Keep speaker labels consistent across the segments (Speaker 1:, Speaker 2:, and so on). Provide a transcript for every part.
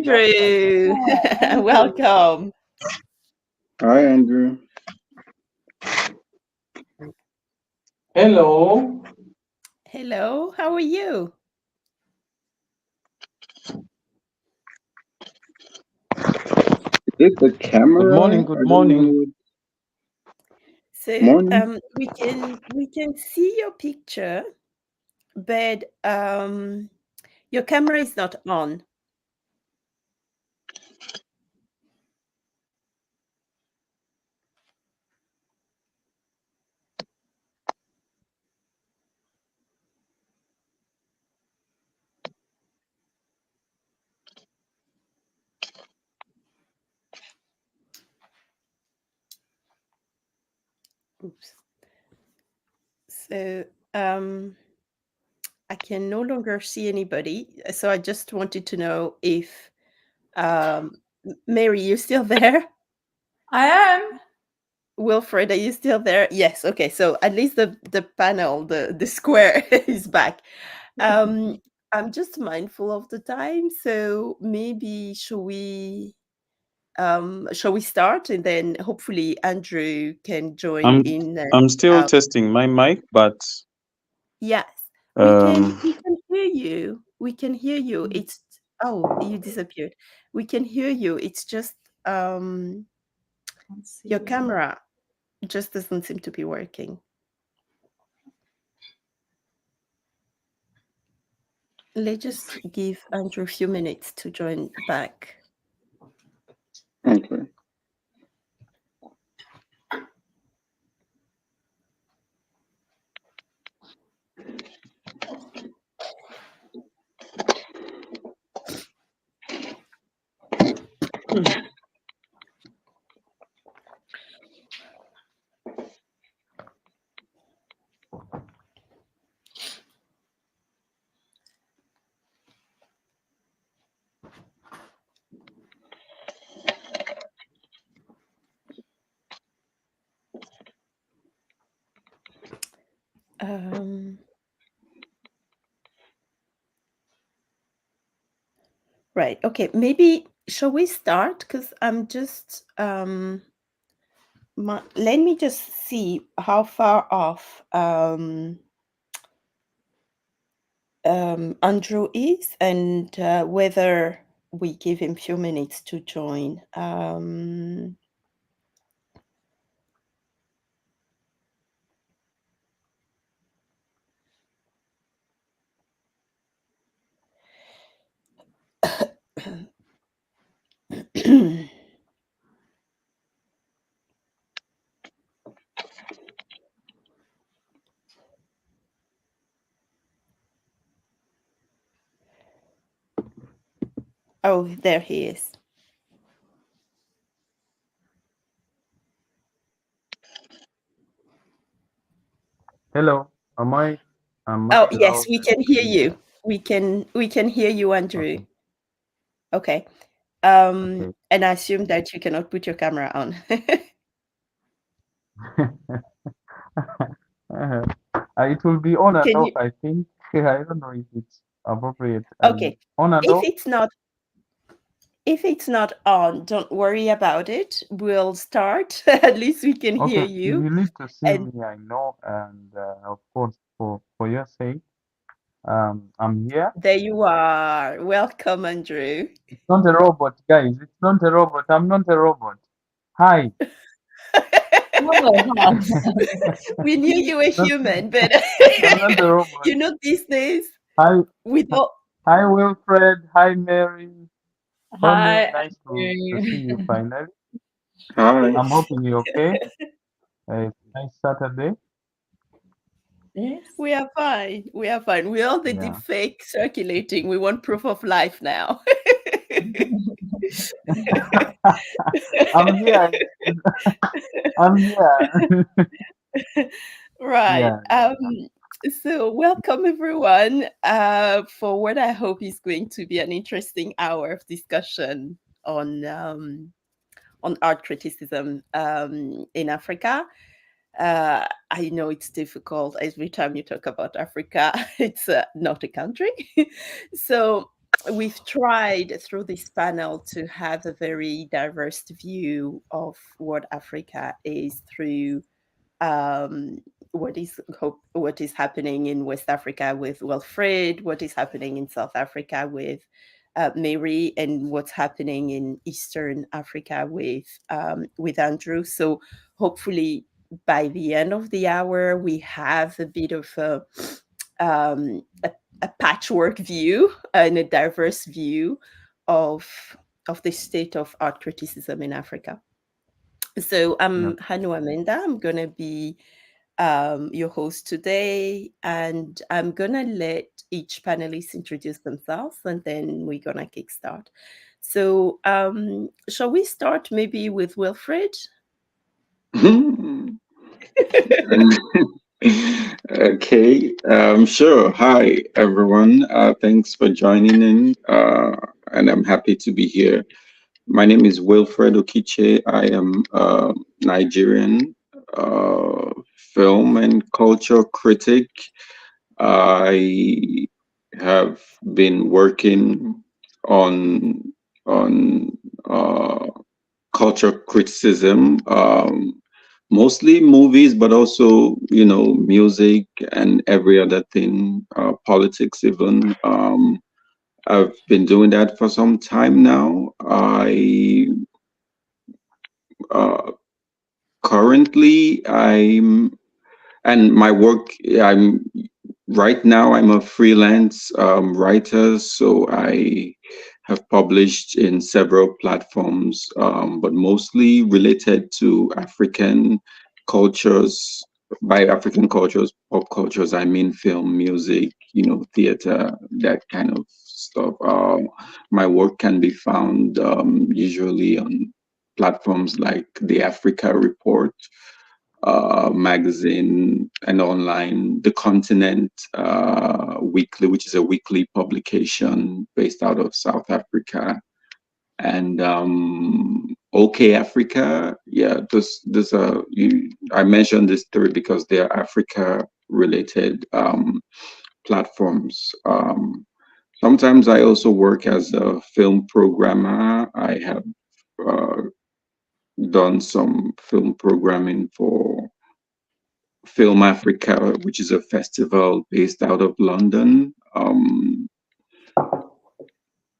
Speaker 1: Andrew. Welcome.
Speaker 2: Hi, Andrew.
Speaker 3: Hello.
Speaker 1: Hello, how are you?
Speaker 2: Is it the
Speaker 3: Good
Speaker 2: camera?
Speaker 3: morning. Good
Speaker 2: I don't
Speaker 3: morning.
Speaker 2: know.
Speaker 1: So
Speaker 2: Morning.
Speaker 1: we can see your picture, but your camera is not on. Oops. So I can no longer see anybody. So I just wanted to know if Mary, you still there?
Speaker 4: I am.
Speaker 1: Wilfred, are you still there? Yes. Okay. So at least the panel, the square is back. Um, I'm just mindful of the time, so maybe shall we start and then hopefully Andrew can join
Speaker 3: I'm
Speaker 1: in
Speaker 3: I'm still
Speaker 1: out.
Speaker 3: testing my mic, but
Speaker 1: Yes, we can
Speaker 3: um
Speaker 1: we can hear you. We can hear you. It's oh, you disappeared. We can hear you. It's just um
Speaker 4: Let's
Speaker 1: your
Speaker 4: see.
Speaker 1: camera just doesn't seem to be working. Let's just give Andrew a few minutes to join back.
Speaker 2: Okay.
Speaker 1: Um, right. Okay. Maybe shall we start? Because I'm just let me just see how far off Andrew is and whether we give him few minutes to join. Oh, there he is.
Speaker 3: hello. Am I
Speaker 1: Oh, yes,
Speaker 3: loud
Speaker 1: we
Speaker 3: and
Speaker 1: can hear
Speaker 3: clear?
Speaker 1: you. We can hear you, Andrew.
Speaker 3: Okay.
Speaker 1: Okay.
Speaker 3: Okay.
Speaker 1: And I assume that you cannot put your camera on.
Speaker 3: Uh, it will be on and
Speaker 1: Can
Speaker 3: off,
Speaker 1: you?
Speaker 3: I think. I don't know if it's appropriate.
Speaker 1: Okay.
Speaker 3: On and
Speaker 1: If
Speaker 3: off.
Speaker 1: it's not on, don't worry about it. We'll start. At least we can hear
Speaker 3: Okay. If
Speaker 1: you.
Speaker 3: you need to see
Speaker 1: And
Speaker 3: me, I know, and of course, for your sake, I'm here.
Speaker 1: there you are. Welcome, Andrew.
Speaker 3: It's not a robot, guys. It's not a robot. I'm not a robot. Hi.
Speaker 4: Oh, hi.
Speaker 1: We knew you were
Speaker 3: Not,
Speaker 1: human, but
Speaker 3: I'm not a robot.
Speaker 1: these days
Speaker 3: Hi,
Speaker 1: we don't.
Speaker 3: hi, Wilfred. Hi, Mary. Tony,
Speaker 4: Hi,
Speaker 3: nice to see you
Speaker 4: Andrew.
Speaker 3: finally.
Speaker 2: Hi.
Speaker 3: I'm hoping you're okay. It's nice Saturday.
Speaker 4: Yes.
Speaker 1: We are fine. We are fine. We all the deep
Speaker 3: Yeah.
Speaker 1: fake circulating. We want proof of life now.
Speaker 3: I'm here. I'm here.
Speaker 1: Right.
Speaker 3: Yeah, yeah.
Speaker 1: So welcome everyone for what I hope is going to be an interesting hour of discussion on art criticism in Africa. I know it's difficult every time you talk about Africa. It's not a country. So we've tried through this panel to have a very diverse view of what Africa is through um, what is happening in West Africa with Wilfred, what is happening in South Africa with Mary, and what's happening in Eastern Africa with Andrew. So hopefully by the end of the hour, we have a bit of um, a, a patchwork view and a diverse view of the state of art criticism in Africa. So
Speaker 3: Yeah.
Speaker 1: I'm Hanu Amenda. I'm gonna be your host today, and I'm gonna let each panelist introduce themselves, and then we're gonna kickstart. So, shall we start maybe with Wilfred?
Speaker 2: Okay, sure. Hi, everyone. Thanks for joining in, and I'm happy to be here. My name is Wilfred Okiche. I am a Nigerian film and culture critic. I have been working on on uh, culture criticism, mostly movies, but also music and every other thing, politics even. I've been doing that for some time now. I uh, currently I'm and my work. I'm Right now I'm a freelance writer, so I have published in several platforms, but mostly related to African cultures. By African cultures, pop cultures, I mean film, music, theater, that kind of stuff. My work can be found usually on platforms like the Africa Report magazine and online, The Continent Weekly, which is a weekly publication based out of South Africa, and OK Africa. Yeah, this I mentioned these three because they are Africa related platforms. Sometimes I also work as a film programmer. I have uh, done some film programming for Film Africa, which is a festival based out of London,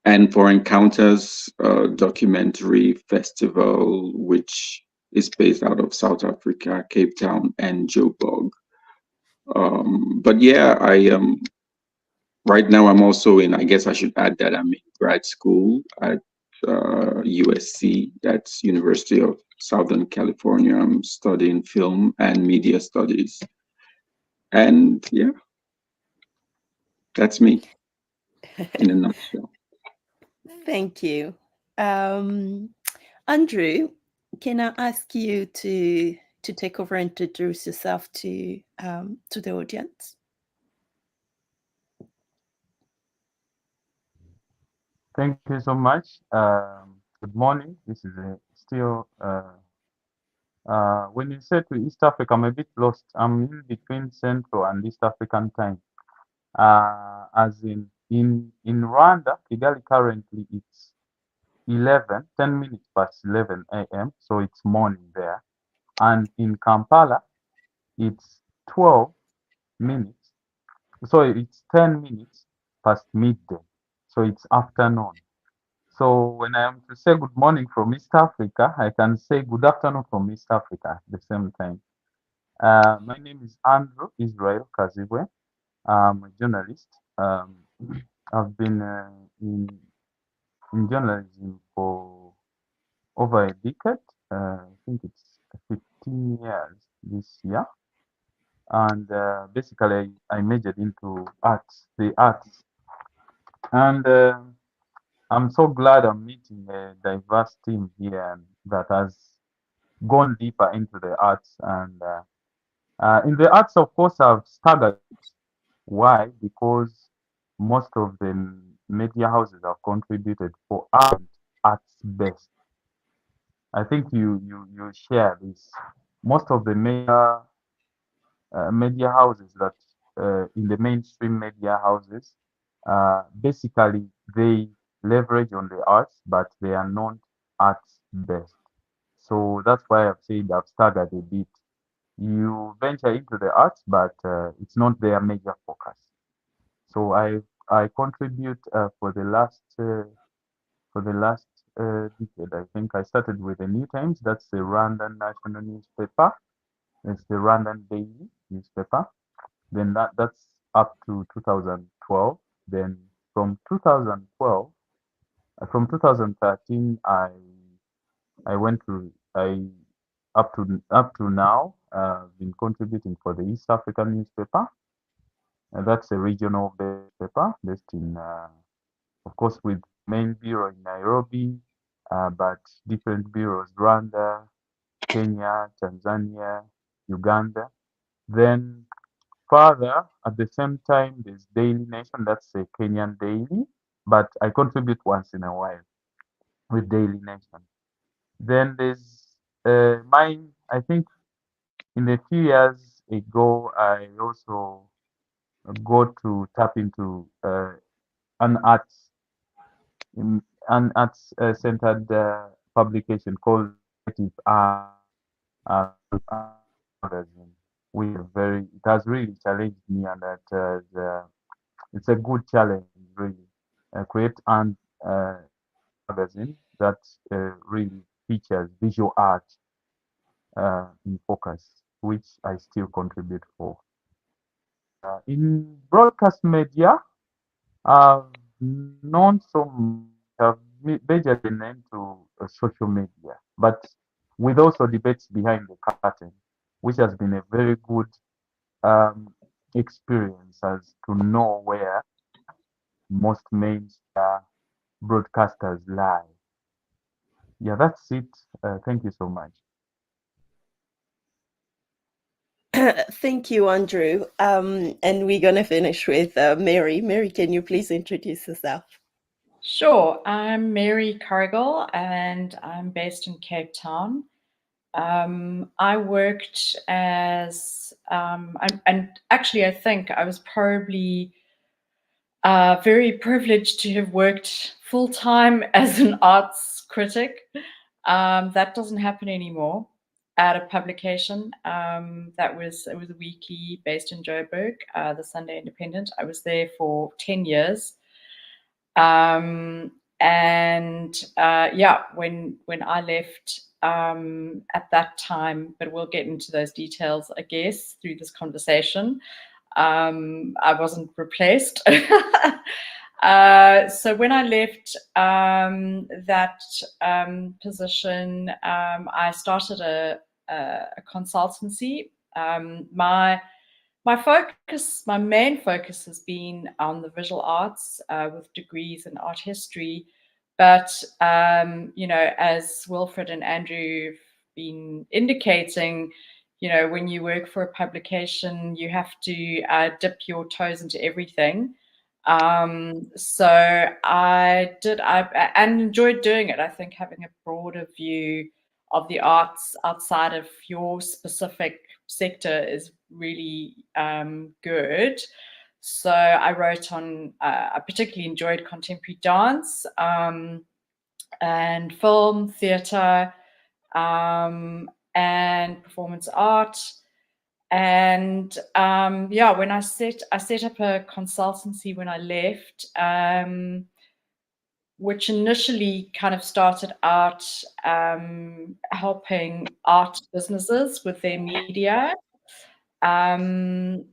Speaker 2: and for Encounters Documentary Festival, which is based out of South Africa, Cape Town, and Joburg. But yeah, I am right now. I'm also in. I guess I should add that I'm in grad school at USC. That's University of Southern California. I'm studying film and media studies, and yeah, that's me in a nutshell.
Speaker 1: Thank you. Andrew, can I ask you to take over and introduce yourself to the audience?
Speaker 3: Thank you so much. Good morning. This is still when you say to East Africa, I'm a bit lost. I'm in between Central and East African time. As in Rwanda, Kigali currently it's 10 minutes past 11 a.m. So it's morning there. And in Kampala, it's 12 minutes. So it's 10 minutes past midday. So it's afternoon. So when I am to say good morning from East Africa, I can say good afternoon from East Africa at the same time. My name is Andrew Israel Kazibwe. I'm a journalist. I've been in journalism for over a decade. I think it's 15 years this year. And basically, I majored into the arts. And I'm so glad I'm meeting a diverse team here that has gone deeper into the arts. And in the arts, of course, I've staggered. Why? Because most of the media houses have contributed for arts based. I think you share this. Most of the media houses that in the mainstream media houses, basically they leverage on the arts, but they are not arts based. So that's why I've said I've staggered a bit. You venture into the arts, but it's not their major focus. So I contribute for the last decade. I think I started with the New Times. That's the Rwandan national newspaper. It's the Rwandan daily newspaper. Then that's up to 2012. Then from 2012, from 2013, I went to I up to now been contributing for the East African newspaper. That's a regional based paper based in, of course, with main bureau in Nairobi, but different bureaus: Rwanda, Kenya, Tanzania, Uganda. Then further, at the same time, there's Daily Nation. That's a Kenyan daily, but I contribute once in a while with Daily Nation. Then there's mine. I think in a few years ago, I also got to tap into an arts centered publication called Creative Art magazine. It has really challenged me, and it's a good challenge, really. Create an magazine that really features visual art in focus, which I still contribute for. In broadcast media, I've known I've majorly been into social media, but with also debates behind the curtain, which has been a very good experience as to know where most main broadcasters lie. Yeah, that's it. Thank you so much.
Speaker 1: Thank you, Andrew. And we're going to finish with Mary. Mary, can you please introduce yourself?
Speaker 4: Sure. I'm Mary Cargill, and I'm based in Cape Town. I worked as, and actually, I think I was probably very privileged to have worked full-time as an arts critic. That doesn't happen anymore at a publication. It was a weekly based in Joburg, the Sunday Independent. I was there for 10 years. Yeah, when I left at that time, but we'll get into those details, I guess, through this conversation. I wasn't replaced. So when I left that position, I started a consultancy. My main focus has been on the visual arts with degrees in art history. But, as Wilfred and Andrew have been indicating, when you work for a publication, you have to dip your toes into everything. So I enjoyed doing it. I think having a broader view of the arts outside of your specific sector is really good. So I wrote on, I particularly enjoyed contemporary dance and film, theatre, and performance art. And when I set up a consultancy when I left, which initially kind of started out helping art businesses with their media. And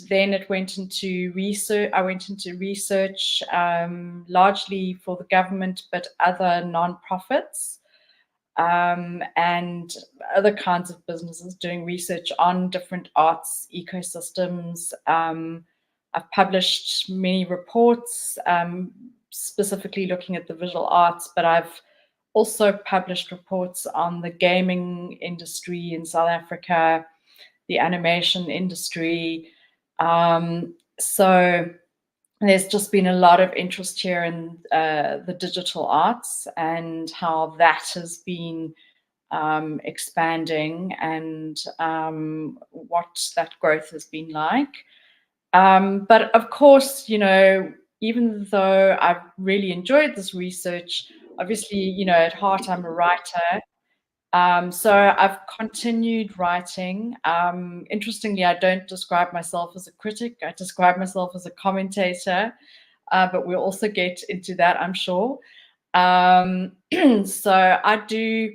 Speaker 4: then it went into research. I went into research largely for the government, but other nonprofits and other kinds of businesses doing research on different arts ecosystems. I've published many reports specifically looking at the visual arts, but I've also published reports on the gaming industry in South Africa, the animation industry. So there's just been a lot of interest here in the digital arts and how that has been expanding and what that growth has been like. But of course, even though I've really enjoyed this research, obviously, you know, at heart, I'm a writer. So I've continued writing. Interestingly, I don't describe myself as a critic. I describe myself as a commentator, but we'll also get into that, I'm sure. So I do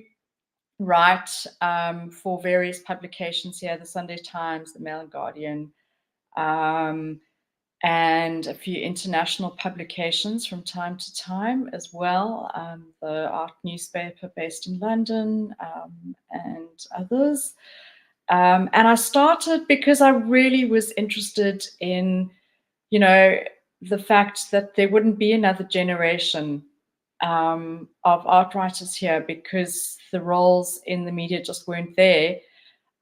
Speaker 4: write for various publications here, the Sunday Times, the Mail and Guardian, and a few international publications from time to time as well. The Art newspaper based in London, and others. And I started because I really was interested in, you know, the fact that there wouldn't be another generation of art writers here because the roles in the media just weren't there.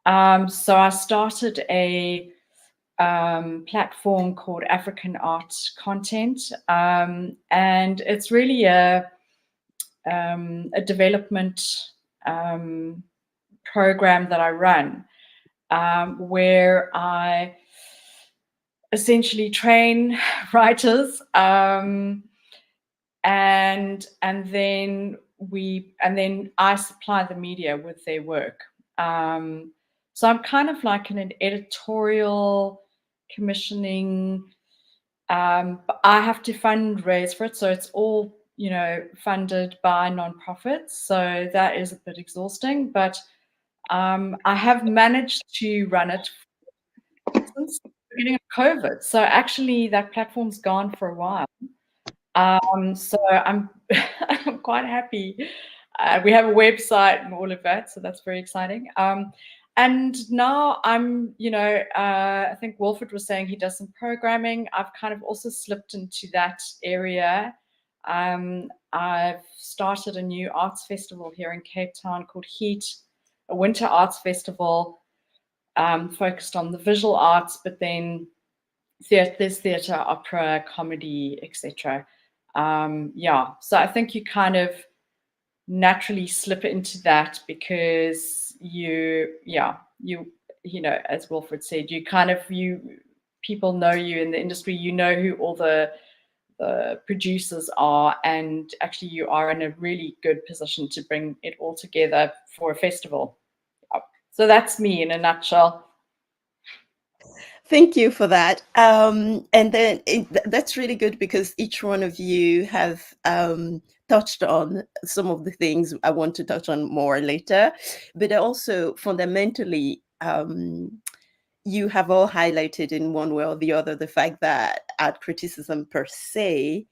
Speaker 4: So I started a platform called African Art Content, and it's really a development program that I run, where I essentially train writers, and then I supply the media with their work. So I'm kind of like an editorial commissioning. But I have to fundraise for it, so it's all, you know, funded by nonprofits. So that is a bit exhausting, but I have managed to run it since the beginning of COVID. So actually, that platform's gone for a while. So I'm I'm quite happy. We have a website and all of that, so that's very exciting. And now I'm, you know, I think Wilfred was saying he does some programming. I've kind of also slipped into that area. I've started a new arts festival here in Cape Town called Heat, a winter arts festival focused on the visual arts, but then there's theatre, opera, comedy, etc. Yeah, so I think you kind of naturally slip into that because you know, as Wilfred said, people know you in the industry, you know who all the producers are, and actually you are in a really good position to bring it all together for a festival. So that's me in a nutshell.
Speaker 1: Thank you for that. And then that's really good because each one of you have touched on some of the things I want to touch on more later, but also fundamentally, you have all highlighted in one way or the other the fact that art criticism per se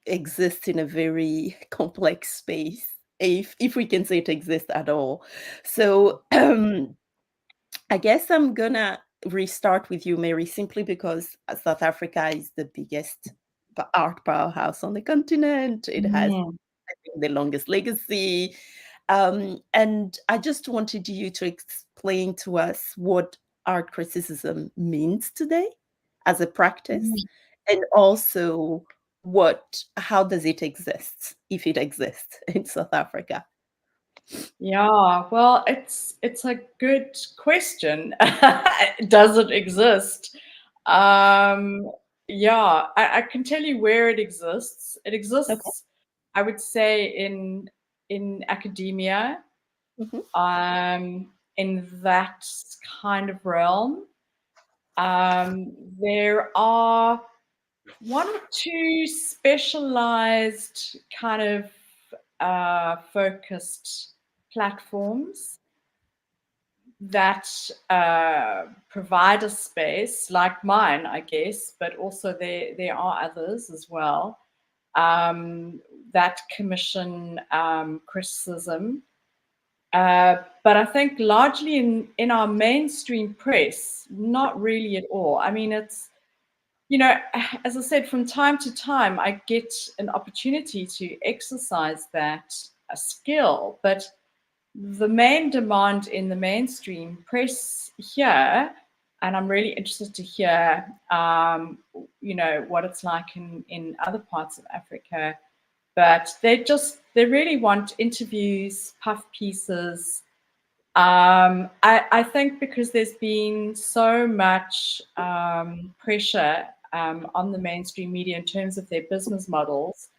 Speaker 1: exists in a very complex space, if we can say it exists at all. So I guess I'm gonna restart with you, Mary, simply because South Africa is the biggest art powerhouse on the continent. It has, I think, the longest legacy. And I just wanted you to explain to us what art criticism means today as a practice, and also how does it exist, if it exists, in South Africa?
Speaker 4: Yeah, well, it's a good question. Does it exist? Yeah, I can tell you where it exists. It exists,
Speaker 1: Okay.
Speaker 4: I would say, in academia, in that kind of realm. There are one or two specialized kind of focused platforms that provide a space like mine, I guess, but also there are others as well that commission criticism. But I think largely in our mainstream press, not really at all. I mean, it's, you know, as I said, from time to time, I get an opportunity to exercise that skill, but the main demand in the mainstream press here, and I'm really interested to hear, you know, what it's like in other parts of Africa, but they really want interviews, puff pieces. I think because there's been so much pressure on the mainstream media in terms of their business models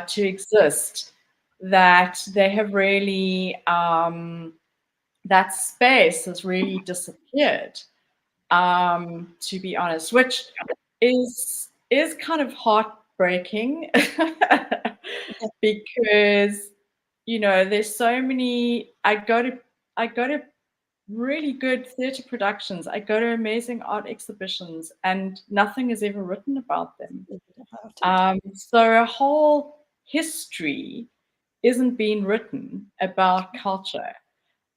Speaker 4: to exist, that they have really, that space has really disappeared, to be honest, which is kind of heartbreaking because, you know, there's so many, I go to really good theatre productions, I go to amazing art exhibitions, and nothing is ever written about them. So a whole history isn't being written about culture.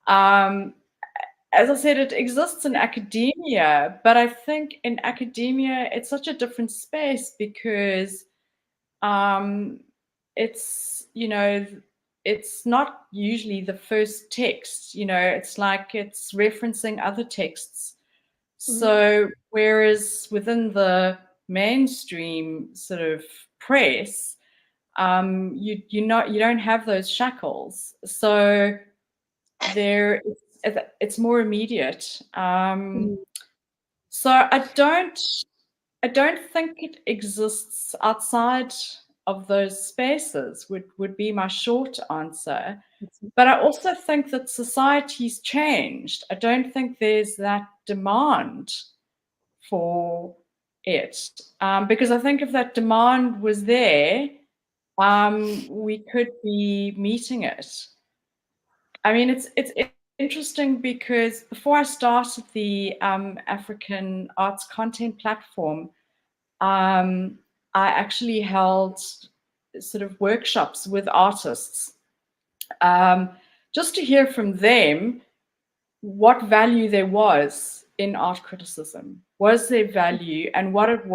Speaker 4: As I said, it exists in academia, but I think in academia it's such a different space because it's, you know, it's not usually the first text, you know, it's like it's referencing other texts. So whereas within the mainstream sort of press, you don't have those shackles. So it's more immediate. So I don't think it exists outside of those spaces would be my short answer. But I also think that society's changed. I don't think there's that demand for it, because I think if that demand was there, we could be meeting it. I mean, it's interesting because before I started the African Arts Content Platform, I actually held sort of workshops with artists, just to hear from them what value there was in art criticism. Was there value, and what it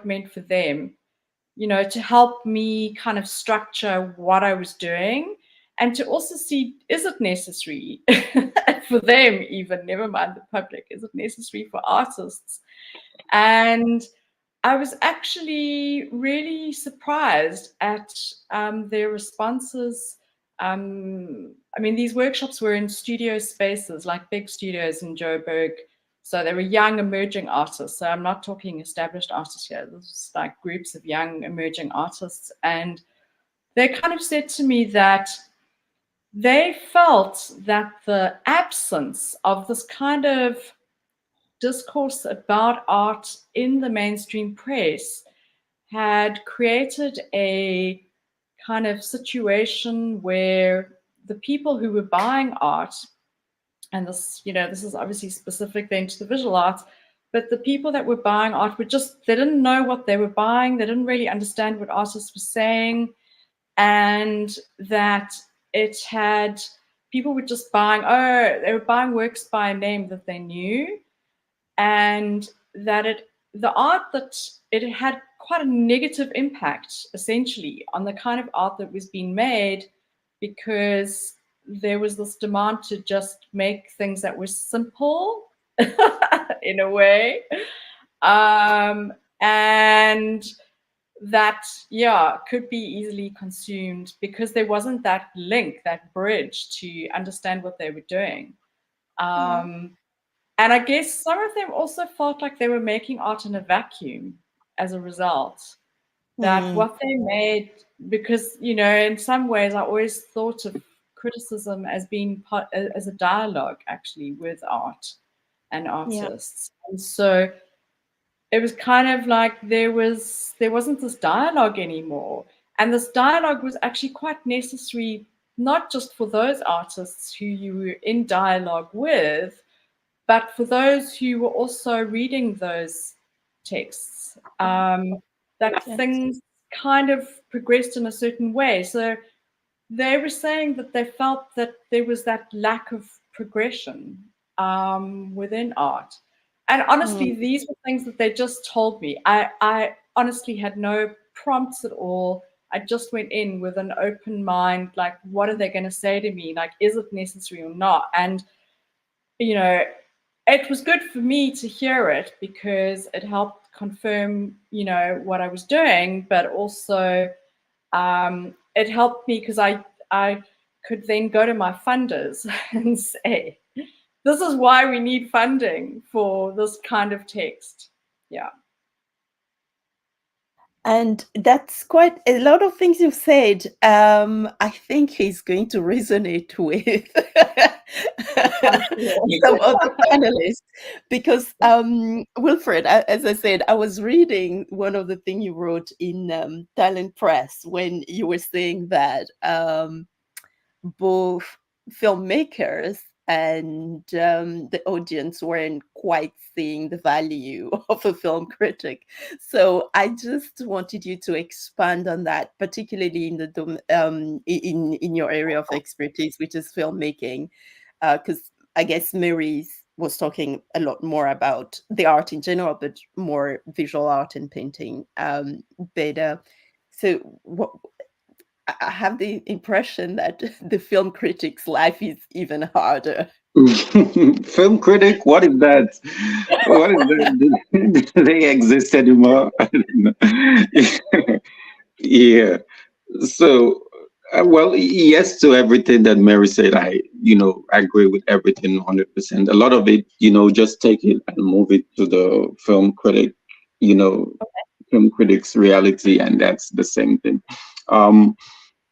Speaker 4: meant for them, you know, to help me kind of structure what I was doing, and to also see, is it necessary for them, even, never mind the public, is it necessary for artists? And I was actually really surprised at their responses. I mean, these workshops were in studio spaces, like big studios in Joburg. So they were young emerging artists. So I'm not talking established artists here. This was like groups of young emerging artists. And they kind of said to me that they felt that the absence of this kind of discourse about art in the mainstream press had created a kind of situation where the people who were buying art, and this, you know, this is obviously specific then to the visual arts, but the people that were buying art were just, they didn't know what they were buying. They didn't really understand what artists were saying. And that it had, people were just buying, they were buying works by a name that they knew. And that the art, that it had quite a negative impact, essentially, on the kind of art that was being made, because there was this demand to just make things that were simple in a way. And that, yeah, could be easily consumed because there wasn't that link, that bridge to understand what they were doing. And I guess some of them also felt like they were making art in a vacuum as a result. That what they made, because, you know, in some ways I always thought of criticism as being as a dialogue actually with art and artists. And so it was kind of like there wasn't this dialogue anymore. And this dialogue was actually quite necessary, not just for those artists who you were in dialogue with, but for those who were also reading those texts, that things kind of progressed in a certain way. So they were saying that they felt that there was that lack of progression within art. And honestly, these were things that they just told me. I honestly had no prompts at all. I just went in with an open mind, like, what are they going to say to me? Like, is it necessary or not? And, you know, it was good for me to hear it because it helped confirm, you know, what I was doing, but also it helped me because I could then go to my funders and say, this is why we need funding for this kind of text. Yeah.
Speaker 1: And that's quite a lot of things you've said. I think he's going to resonate with
Speaker 4: I'm sure.
Speaker 1: some of the panelists because, Wilfred, as I said, I was reading one of the things you wrote in Talent Press when you were saying that both filmmakers and the audience weren't quite seeing the value of a film critic. So I just wanted you to expand on that, particularly in the in your area of expertise, which is filmmaking, because I guess Mary's was talking a lot more about the art in general, but more visual art and painting. But so what I have the impression that the film critic's life is even harder.
Speaker 2: Film critic, what is that? What is that? Do they exist anymore? I don't know. Yeah. So, well, yes to everything that Mary said. I agree with everything 100%. A lot of it, just take it and move it to the film critic, you know, film critic's reality, and that's the same thing. Um,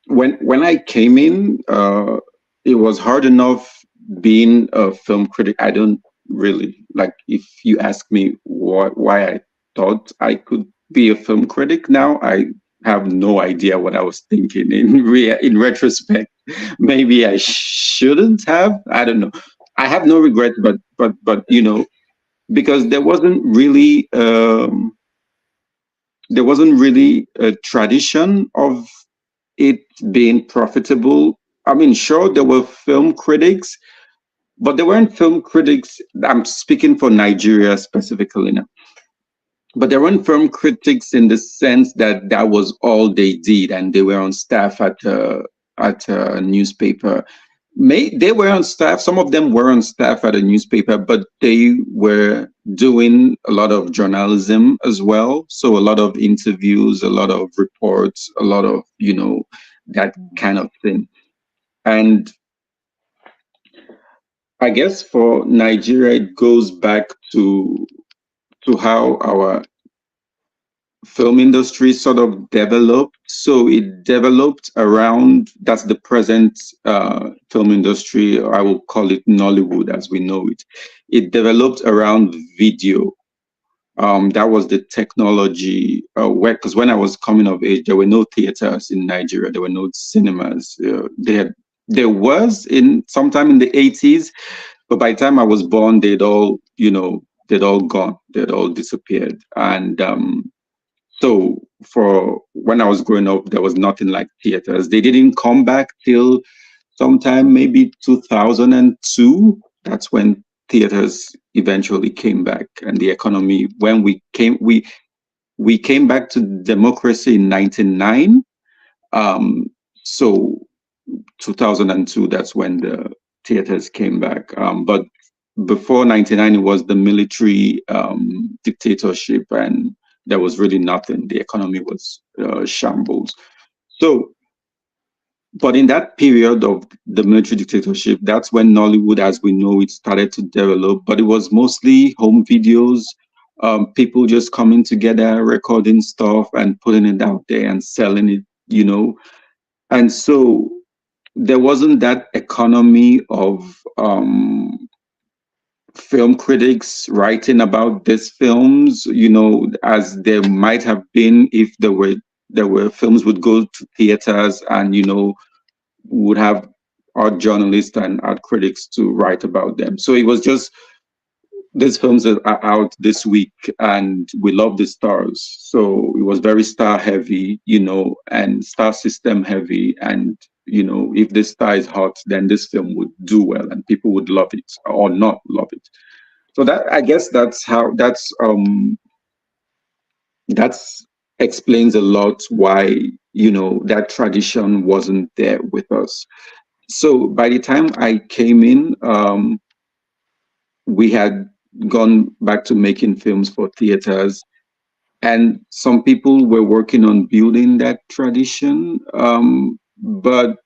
Speaker 2: when I came in, it was hard enough being a film critic. I don't really like. If you ask me why I thought I could be a film critic now, I have no idea what I was thinking. In retrospect, maybe I shouldn't have. I don't know. I have no regret, but because there wasn't really a tradition of it being profitable. I mean, sure, there were film critics, but there weren't film critics. I'm speaking for Nigeria specifically now, but there weren't film critics in the sense that that was all they did, and they were on staff at a newspaper. They were on staff. Some of them were on staff at a newspaper, but they were doing a lot of journalism as well. So a lot of interviews, a lot of reports, a lot of that kind of thing. And I guess for Nigeria, it goes back to how our film industry sort of developed. So it developed around, that's the present film industry, or I will call it Nollywood as we know it. It developed around video. That was the technology, because when I was coming of age, there were no theaters in Nigeria. There were no cinemas. There was in sometime in the 80s, but by the time I was born, they'd all gone. They'd all disappeared. And so for when I was growing up, there was nothing like theaters. They didn't come back till sometime maybe 2002. That's when theaters eventually came back, and the economy. When we came back to democracy in 1999. So 2002, that's when the theaters came back. But before 1999, it was the military dictatorship, and there was really nothing. The economy was shambles. So, but in that period of the military dictatorship, that's when Nollywood, as we know it, started to develop. But it was mostly home videos, people just coming together, recording stuff and putting it out there and selling it. And so there wasn't that economy of film critics writing about these films, as there might have been if there were films would go to theaters and would have art journalists and art critics to write about them. So it was just, these films are out this week and we love the stars. So it was very star heavy, and star system heavy. And, if this star is hot, then this film would do well and people would love it or not love it. So I guess that explains a lot why, that tradition wasn't there with us. So by the time I came in, we had gone back to making films for theaters, and some people were working on building that tradition. But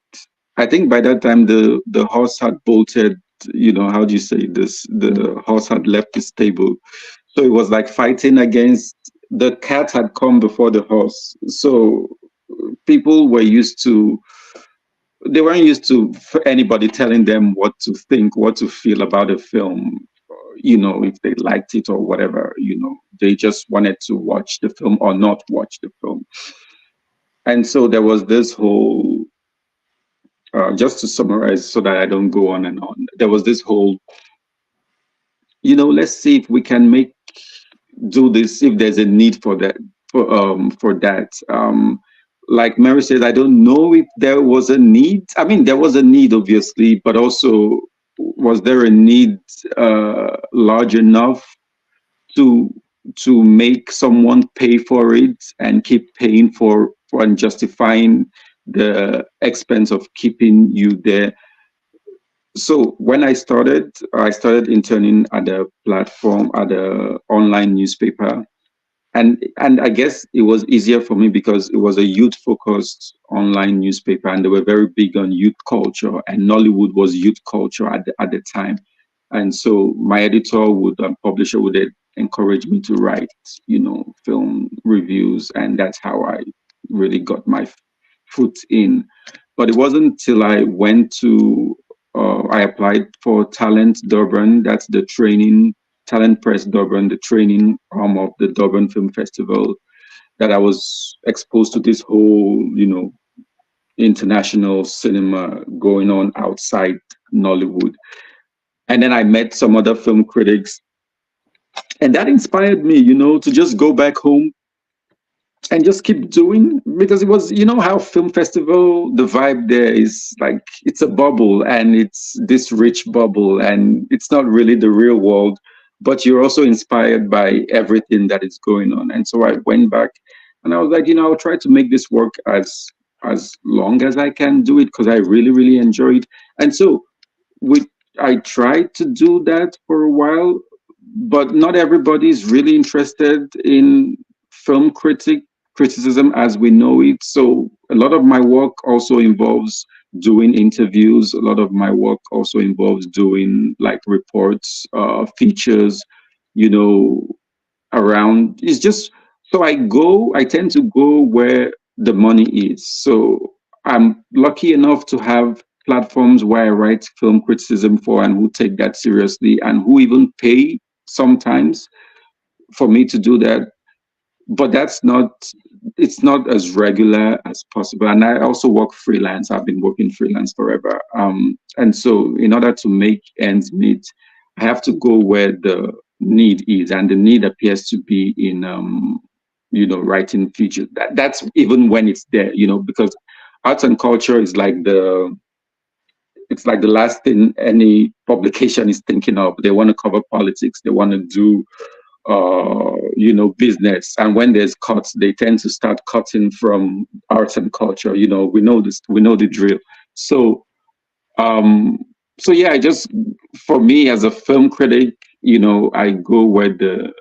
Speaker 2: I think by that time the horse had bolted. How do you say this? The horse had left the stable. So it was like fighting against the cat had come before the horse. So people were used to, they weren't used to anybody telling them what to think, what to feel about a film, if they liked it or whatever, they just wanted to watch the film or not watch the film. And so there was this whole, just to summarize so that I don't go on and on, there was this whole, let's see if we can do this, if there's a need for that, for that. Like Mary says, I don't know if there was a need. I mean, there was a need, obviously, but also, was there a need large enough to make someone pay for it and keep paying for and justifying the expense of keeping you there? So when I started interning at a platform, at a online newspaper. And I guess it was easier for me because it was a youth-focused online newspaper, and they were very big on youth culture, and Nollywood was youth culture at the time. And so my editor publisher would encourage me to write, film reviews, and that's how I really got my foot in. But it wasn't till I went to, I applied for Talent Durban. That's the training, Talent Press Durban, the training arm of the Durban Film Festival, that I was exposed to this whole, international cinema going on outside Nollywood. And then I met some other film critics, and that inspired me, to just go back home and just keep doing, because it was, how film festival, the vibe there is like, it's a bubble, and it's this rich bubble, and it's not really the real world, but you're also inspired by everything that is going on. And so I went back and I was like, I'll try to make this work as long as I can do it, because I really, really enjoy it. And so I tried to do that for a while, but not everybody is really interested in film criticism as we know it. So a lot of my work also involves doing interviews. A lot of my work also involves doing like reports, features, around. It's just, so I tend to go where the money is. So I'm lucky enough to have platforms where I write film criticism for, and who take that seriously, and who even pay sometimes for me to do that. But it's not as regular as possible. And I also work freelance. I've been working freelance forever. And so in order to make ends meet, I have to go where the need is, and the need appears to be in writing features. That's even when it's there, because arts and culture is like it's like the last thing any publication is thinking of. They want to cover politics, they want to do business, and when there's cuts, they tend to start cutting from arts and culture. We know this, we know the drill. So yeah, for me as a film critic, I go where the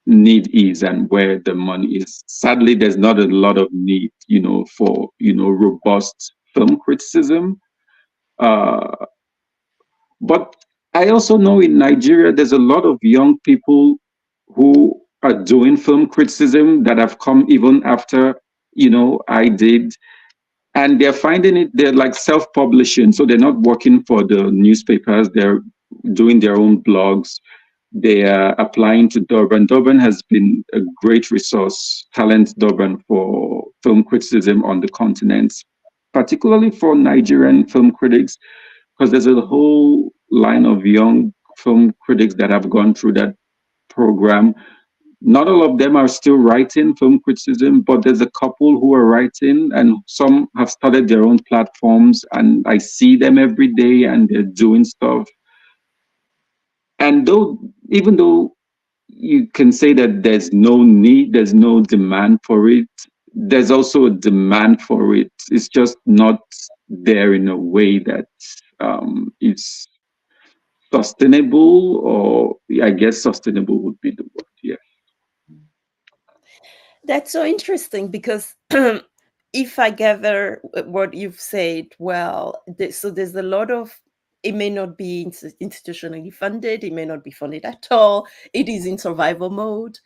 Speaker 2: need is and where the money is. Sadly, there's not a lot of need, for robust film criticism. But I also know in Nigeria, there's a lot of young people who are doing film criticism that have come even after, I did. And they're finding it, they're like self-publishing. So they're not working for the newspapers, they're doing their own blogs. They are applying to Durban. Durban has been a great resource, Talent Durban, for film criticism on the continent, particularly for Nigerian film critics, because there's a whole line of young film critics that have gone through that program. Not all of them are still writing film criticism, but there's a couple who are writing, and some have started their own platforms, and I see them every day and they're doing stuff. And even though you can say that there's no need, there's no demand for it, there's also a demand for it. It's just not there in a way that is sustainable, or I guess sustainable would be the word. Yeah.
Speaker 1: That's so interesting, because if I gather what you've said, well, so there's a lot of it may not be institutionally funded, it may not be funded at all, it is in survival mode,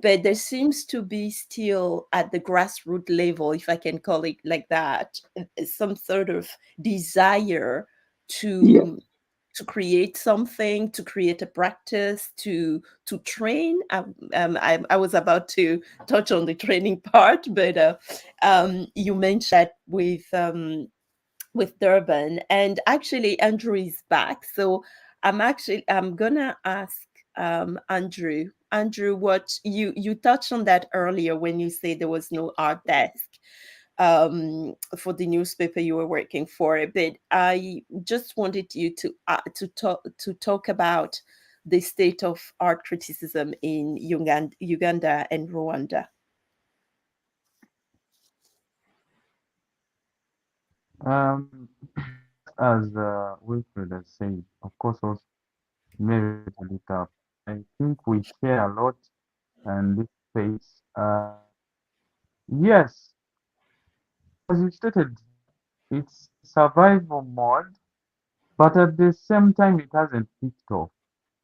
Speaker 1: but there seems to be still at the grassroots level, if I can call it like that, some sort of desire
Speaker 2: Yeah.
Speaker 1: to create something, to create a practice, to train. I was about to touch on the training part, but you mentioned that with Durban, and actually Andrew is back. So I'm gonna ask Andrew. Andrew, what you touched on that earlier when you said there was no art desk for the newspaper you were working for, but I just wanted you to talk about the state of art criticism in Uganda and Rwanda.
Speaker 3: Um, as Wilfred has said, of course, also Mary brought it up. I think we share a lot in this space. Yes, as you stated, it's survival mode, but at the same time, it hasn't kicked off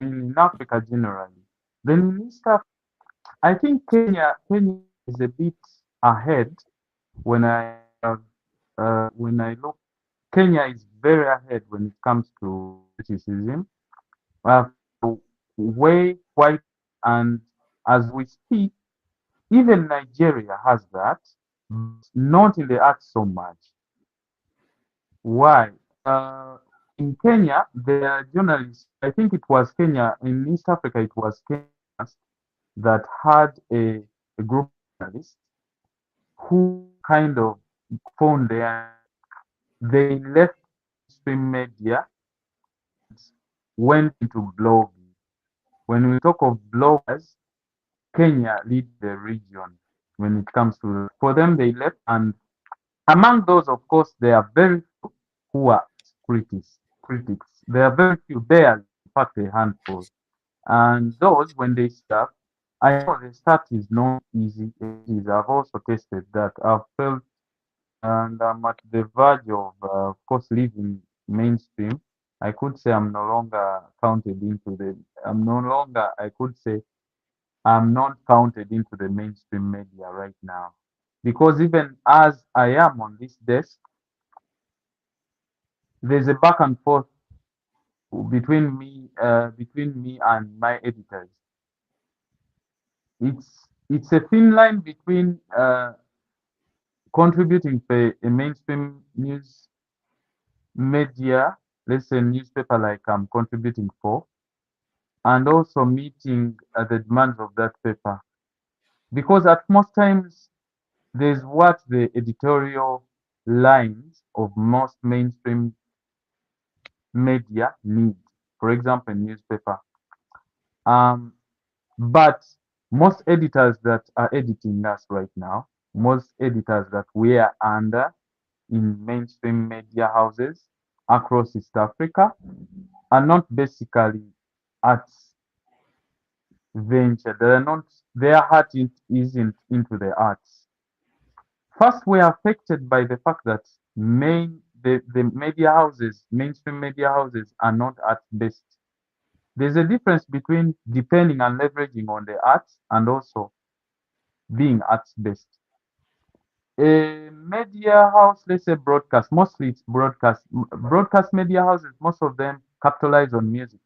Speaker 3: in Africa generally. Then in East Africa, I think Kenya is a bit ahead when when I look. Kenya is very ahead when it comes to criticism. Uh, way quite, and as we speak, even Nigeria has that, but not in the arts so much. Why? In Kenya, there are journalists. I think it was Kenya in East Africa. It was Kenya that had a group of journalists who kind of phoned their. They left stream media, went into blogging. When we talk of bloggers, Kenya leads the region when it comes to. For them, they left, and among those, of course, there are very few who are critics. Critics. There are very few, barely, in fact, a handful. And those, when they start, I know the start is not easy. It is. I've also tested that. I've felt, and I'm at the verge of course, leaving mainstream. I could say I'm no longer counted into the. I'm no longer. I could say I'm not counted into the mainstream media right now, because even as I am on this desk, there's a back and forth between me and my editors. It's a thin line between contributing to a mainstream news media, let's say newspaper like I'm contributing for, and also meeting the demands of that paper. Because at most times there's what the editorial lines of most mainstream media need. For example, newspaper. Um, but most editors that are editing us right now, most editors that we are under in mainstream media houses across East Africa are not basically arts venture. They are not. Their heart isn't into the arts. First, we are affected by the fact that the media houses, mainstream media houses, are not art based. There's a difference between depending and leveraging on the arts and also being arts based. A media house, let's say broadcast, mostly it's broadcast. Broadcast media houses, most of them capitalize on music.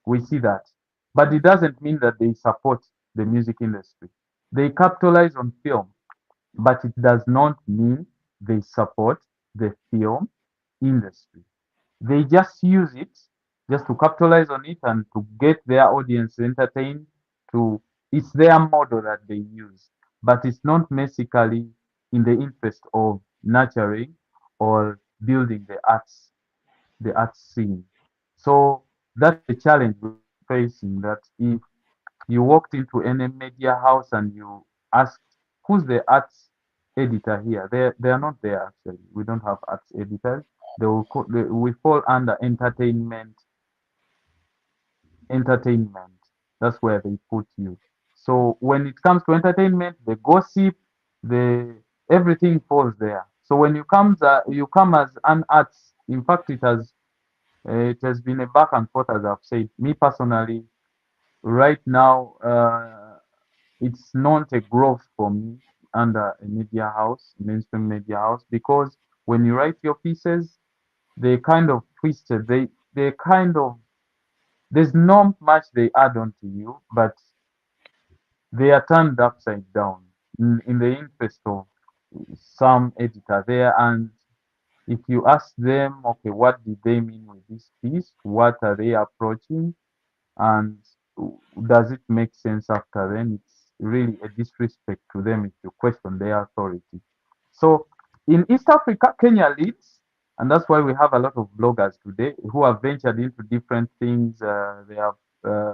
Speaker 3: We see that. But it doesn't mean that they support the music industry. They capitalize on film, but it does not mean they support the film industry. They just use it just to capitalize on it and to get their audience entertained. To It's their model that they use, but it's not basically in the interest of nurturing or building the arts scene. So that's the challenge we're facing. That if you walked into any media house and you asked who's the arts editor here, they are not there actually. We don't have arts editors. We fall under entertainment. That's where they put you. So when it comes to entertainment, the gossip, the everything falls there. So when you come as an arts, in fact, it has It has been a back and forth, as I've said. Me personally, right now, it's not a growth for me under a media house, mainstream media house, because when you write your pieces, they kind of twisted. They kind of there's not much they add on to you, but they are turned upside down in the interest of some editor there. And if you ask them, okay, what did they mean with this piece? What are they approaching? And does it make sense after then? It's really a disrespect to them if you question their authority. So in East Africa, Kenya leads, and that's why we have a lot of bloggers today who have ventured into different things. They have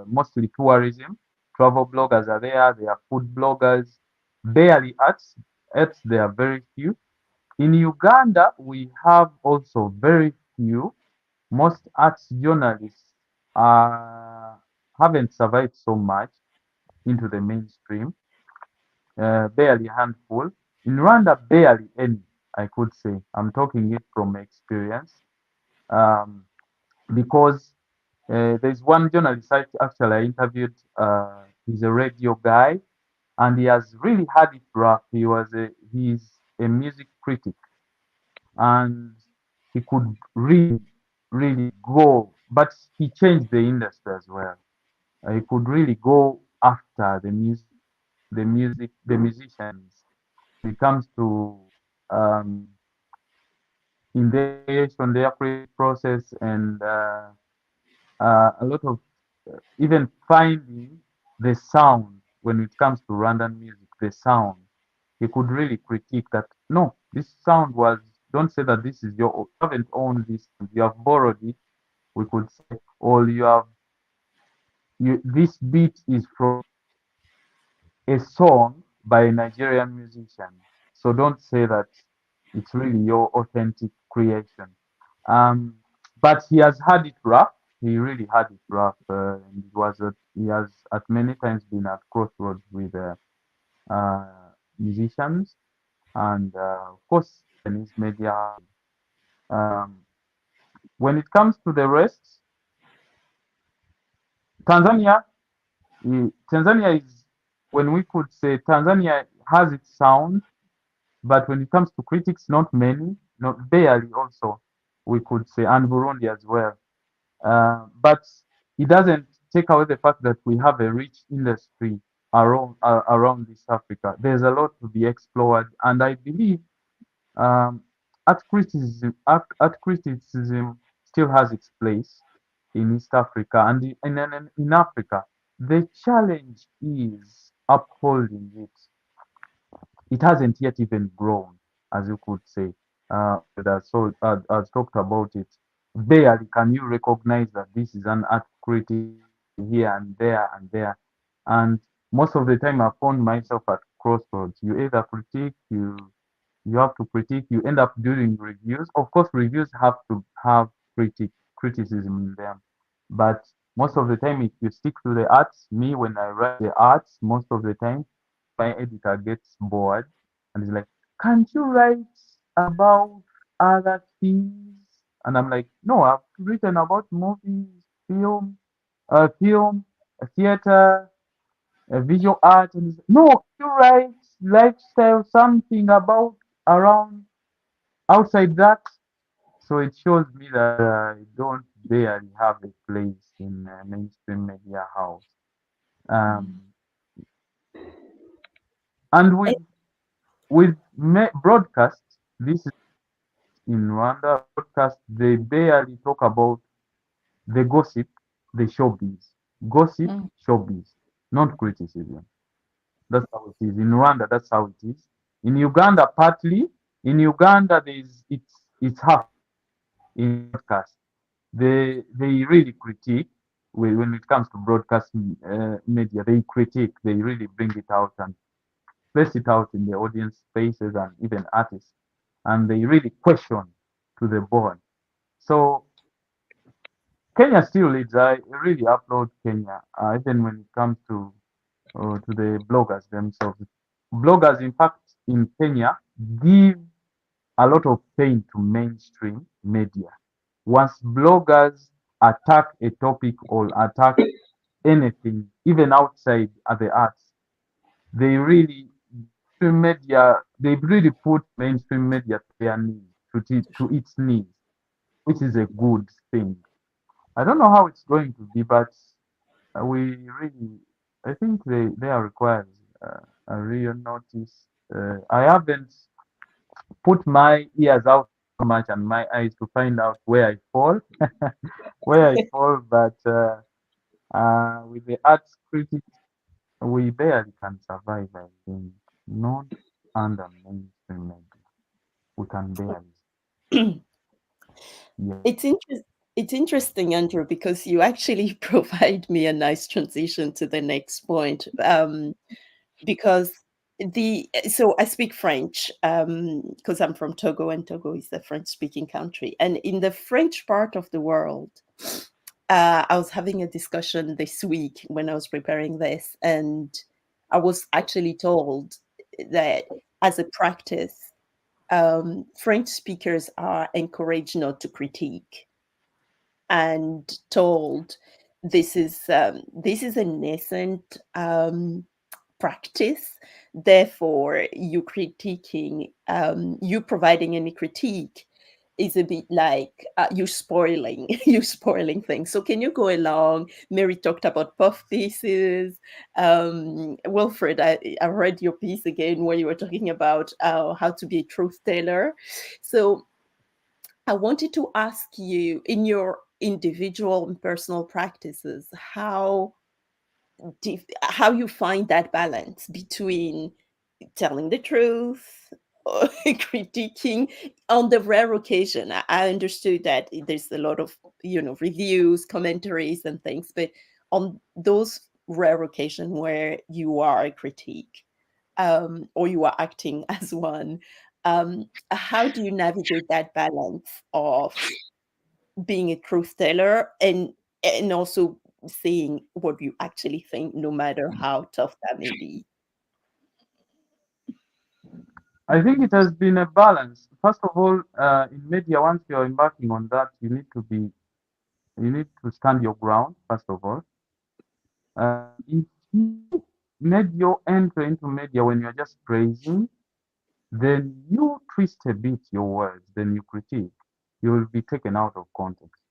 Speaker 3: mostly tourism, travel bloggers are there. They are food bloggers, barely arts. Arts, there are very few. In Uganda, we have also very few. Most arts journalists haven't survived so much into the mainstream, barely a handful. In Rwanda, barely any, I could say. I'm talking it from experience. Um, because there's one journalist actually I interviewed, he's a radio guy, and he has really had it rough. He's a music critic, and he could really, really go, but he changed the industry as well. He could really go after the musicians. When it comes to um, investigation, their creative process, and a lot of even finding the sound when it comes to Rwandan music, the sound. He could really critique that. No, this sound was. Don't say that this is your. You haven't owned this. You have borrowed it. We could say, or you have. This beat is from a song by a Nigerian musician. So don't say that it's really your authentic creation. Um, but he has had it rough. He really had it rough. And he has at many times been at crossroads with uh, musicians, and of course, in his media. Um, when it comes to the rest, Tanzania, Tanzania is, when we could say Tanzania has its sound, but when it comes to critics, not many, not barely also, we could say, and Burundi as well. But it doesn't take away the fact that we have a rich industry around East Africa. There's a lot to be explored, and I believe um, art criticism still has its place in East Africa and in Africa. The challenge is upholding it. It hasn't yet even grown, as you could say. As talked about it, barely can you recognize that this is an art critic here and there and there. And most of the time, I found myself at crossroads. You either critique, you have to critique, you end up doing reviews. Of course, reviews have to have criticism in them, but most of the time, if you stick to the arts, me when I write the arts, most of the time my editor gets bored and is like, can't you write about other things? And I'm like, no, I've written about movies, film, theater, visual art. And he's like, no, can you write lifestyle, something about around outside that? So it shows me that I don't barely have a place in mainstream media house. Um, and with broadcast, this is in Rwanda, broadcast, they barely talk about the gossip, the showbiz. Gossip,
Speaker 1: Mm.
Speaker 3: showbiz, not criticism. That's how it is. In Rwanda, that's how it is. In Uganda, partly. In Uganda, it's half in broadcast. They really critique when it comes to broadcast media. They critique. They really bring it out and place it out in the audience faces and even artists, and they really question to the bone. So Kenya still leads. I really applaud Kenya, even when it comes to the bloggers themselves. Bloggers, in fact, in Kenya, give a lot of pain to mainstream media. once bloggers attack a topic or attack anything, even outside at the arts, they really mainstream media they really put mainstream media to their knees, to its knees, which is a good thing. I don't know how it's going to be, but we really, I think they are required a real notice. I haven't put my ears out so much and my eyes to find out where I fall, where I fall, but with the arts critics, we barely can survive, I think. Not under mainstream media. We can barely. Yeah.
Speaker 1: It's interesting, Andrew, because you actually provide me a nice transition to the next point. Because so I speak French because I'm from Togo, and Togo is a French-speaking country. And in the French part of the world, I was having a discussion this week when I was preparing this, and I was actually told that as a practice, French speakers are encouraged not to critique, and told this is a nascent practice. Therefore, you providing any critique is a bit like you're spoiling you're spoiling things. So can you go along? Mary talked about puff pieces. Wilfred, I read your piece again where you were talking about how to be a truth teller. So I wanted to ask you, in your individual and personal practices, how you find that balance between telling the truth or critiquing. On the rare occasion, I understood that there's a lot of reviews, commentaries and things, but on those rare occasions where you are a critique, or you are acting as one, how do you navigate that balance of being a truth teller and also saying what you actually think, no matter how tough that may be?
Speaker 3: I think it has been a balance. First of all, in media, once you're embarking on that, you need to stand your ground, first of all. If you made your entry into media when you're just praising, then you twist a bit your words, then you critique, you will be taken out of context.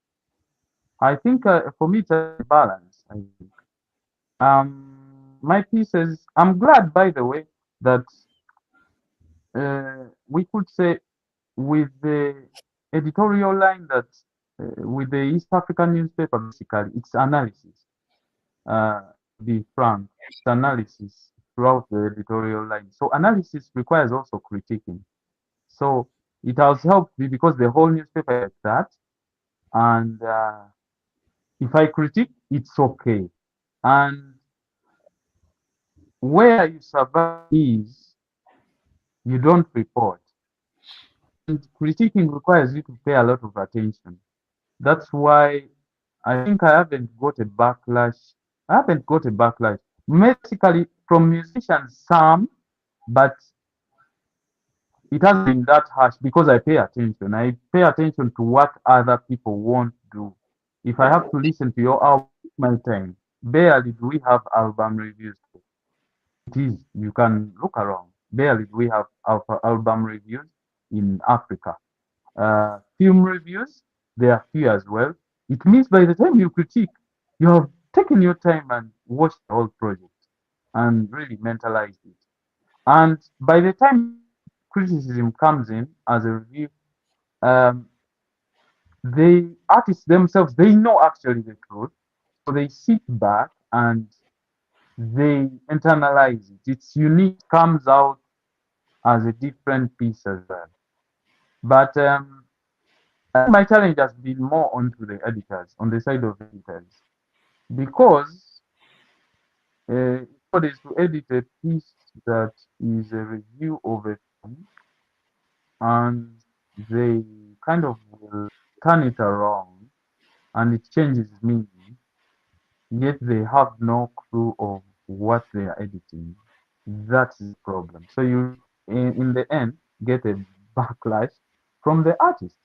Speaker 3: I think for me, it's a balance. I think. My pieces, I'm glad, by the way, that we could say with the editorial line that with the East African newspaper, basically, it's analysis. To be frank, it's analysis throughout the editorial line. So analysis requires also critiquing. So it has helped me because the whole newspaper is that. And if I critique, it's okay. And where you survive is you don't report. And critiquing requires you to pay a lot of attention. That's why I think I haven't got a backlash. I haven't got a backlash. Basically, from musicians, some, but it hasn't been that harsh because I pay attention. I pay attention to what other people won't do. If I have to listen to your album, my time. Barely do we have album reviews. It is. You can look around. Barely do we have album reviews in Africa. Film reviews, they are few as well. It means by the time you critique, you have taken your time and watched the whole project and really mentalized it. And by the time criticism comes in as a review, um, the artists themselves, they know actually the truth. So they sit back and they internalize it. It's unique, comes out as a different piece as well. But I think my challenge has been more onto the editors, on the side of editors, because what is to edit a piece that is a review of a film, and they kind of will turn it around and it changes meaning, yet they have no clue of what they are editing. That's the problem. So you, in the end, get a backlash from the artist.